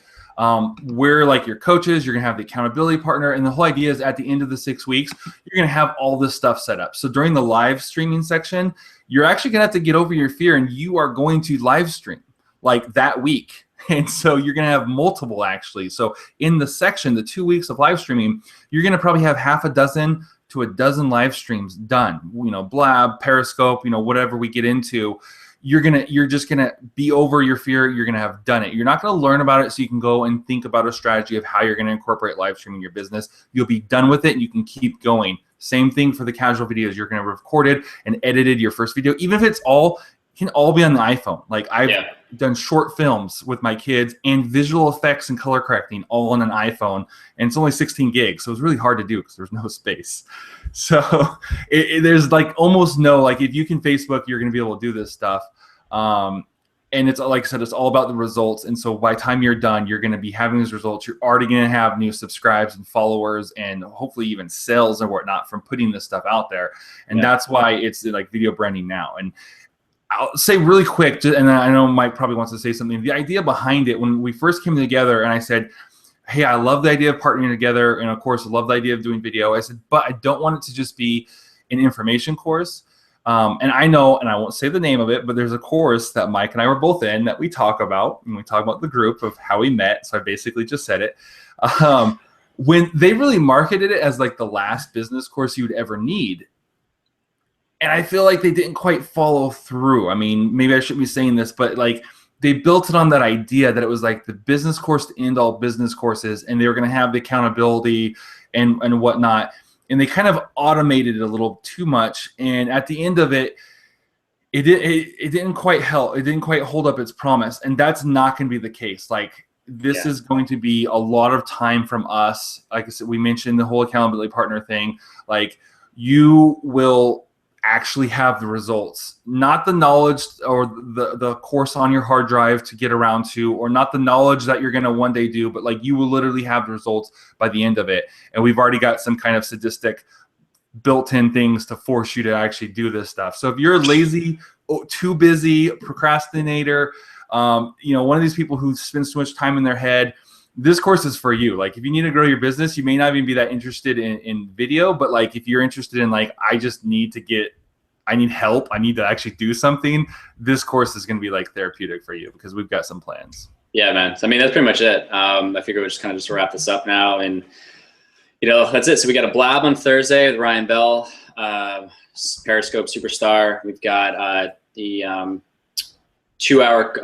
We're like your coaches. You're going to have the accountability partner. And the whole idea is at the end of the 6 weeks, you're going to have all this stuff set up. So during the live streaming section, you're actually going to have to get over your fear, and you are going to live stream like that week. And so you're going to have multiple actually. So in the section, the 2 weeks of live streaming, you're going to probably have half a dozen to a dozen live streams done, Blab, Periscope, whatever we get into. You're just gonna be over your fear. You're gonna have done it. You're not gonna learn about it so you can go and think about a strategy of how you're gonna incorporate live streaming in your business. You'll be done with it and you can keep going. Same thing for the casual videos. You're gonna have recorded and edited your first video, even if it can all be on the iPhone. Like I've done short films with my kids and visual effects and color correcting all on an iPhone, and it's only 16 gigs, so it's really hard to do because there's no space. So there's like almost no, like if you can Facebook, you're going to be able to do this stuff. And it's like I said, it's all about the results. And so by the time you're done, you're going to be having these results. You're already going to have new subscribes and followers and hopefully even sales and whatnot from putting this stuff out there. And that's why it's like Video Branding Now. And I'll say really quick, and I know Mike probably wants to say something. The idea behind it, when we first came together and I said, hey, I love the idea of partnering together, and of course, I love the idea of doing video. I said, but I don't want it to just be an information course. And I know, and I won't say the name of it, but there's a course that Mike and I were both in that we talk about, and we talk about the group of how we met. So I basically just said it. When they really marketed it as like the last business course you would ever need. And I feel like they didn't quite follow through. I mean, maybe I shouldn't be saying this, but like they built it on that idea that it was like the business course to end all business courses, and they were going to have the accountability and whatnot. And they kind of automated it a little too much. And at the end of it, it didn't quite help. It didn't quite hold up its promise. And that's not going to be the case. Like, this is going to be a lot of time from us. Like I said, we mentioned the whole accountability partner thing. Like, you will actually have the results, not the knowledge or the course on your hard drive to get around to, or not the knowledge that you're going to one day do, but like you will literally have the results by the end of it. And we've already got some kind of sadistic built-in things to force you to actually do this stuff. So if you're lazy, too busy, procrastinator, one of these people who spends too much time in their head, this course is for you. Like, if you need to grow your business, you may not even be that interested in video, but like if you're interested in like, I need help, I need to actually do something, this course is going to be like therapeutic for you, because we've got some plans. Yeah, man. So, I mean, that's pretty much it. I figure we'll just kind of just wrap this up now, and that's it. So we got a Blab on Thursday with Ryan Bell, Periscope superstar. We've got the 2-hour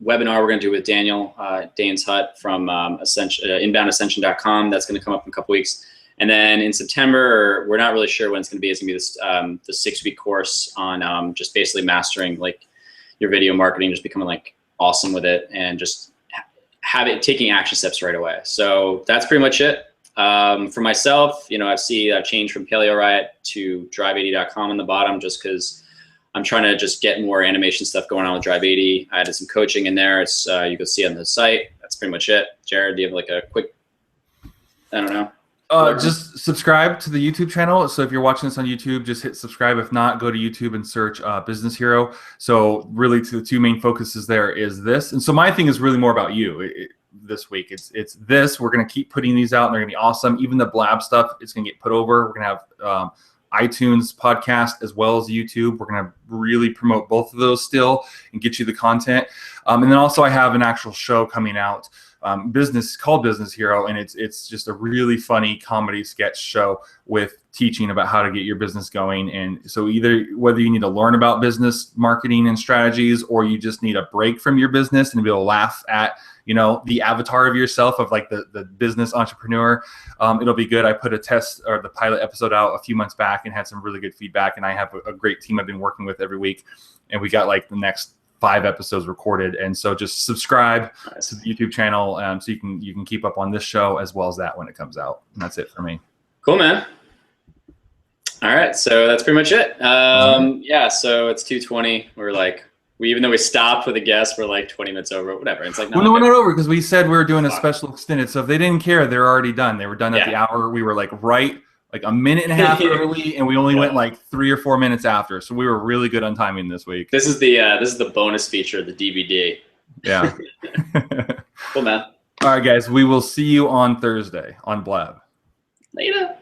webinar we're going to do with Daniel Danes Hutt from inboundascension.com. That's going to come up in a couple weeks. And then in September, we're not really sure when it's going to be. It's going to be this the 6-week course on just basically mastering like your video marketing, just becoming like awesome with it, and just taking action steps right away. So that's pretty much it. For myself, I've changed from Paleo Riot to Drive80.com on the bottom, just because I'm trying to just get more animation stuff going on with Drive80. I added some coaching in there. It's you can see on the site. That's pretty much it. Jared, do you have like a quick? I don't know. Just subscribe to the YouTube channel. So if you're watching this on YouTube, just hit subscribe. If not, go to YouTube and search Business Hero. So really, the two main focuses there is this. And so my thing is really more about you this week. It's this. We're going to keep putting these out, and they're going to be awesome. Even the Blab stuff is going to get put over. We're going to have iTunes podcast as well as YouTube. We're going to really promote both of those still and get you the content. And then also I have an actual show coming out, called Business Hero, and it's just a really funny comedy sketch show with teaching about how to get your business going. And so whether you need to learn about business marketing and strategies, or you just need a break from your business and be able to laugh at the avatar of yourself of like the business entrepreneur, it'll be good. I put a test or the pilot episode out a few months back and had some really good feedback, and I have a great team I've been working with every week, and we got like the next 5 episodes recorded. And so just subscribe to the YouTube channel, so you can keep up on this show as well as that when it comes out. And that's it for me. Cool, man. All right, so that's pretty much it. Yeah, so it's 2:20. Even though we stopped with a guest, we're like 20 minutes over, whatever. It's like, no, we're not over, because we said we were doing a special extended. So if they didn't care, they're already done. They were done at the hour. We were like a minute and a half early, and we only went like 3 or 4 minutes after. So we were really good on timing this week. This is the bonus feature of the DVD. Yeah. Cool, man. All right, guys. We will see you on Thursday on Blab. Later.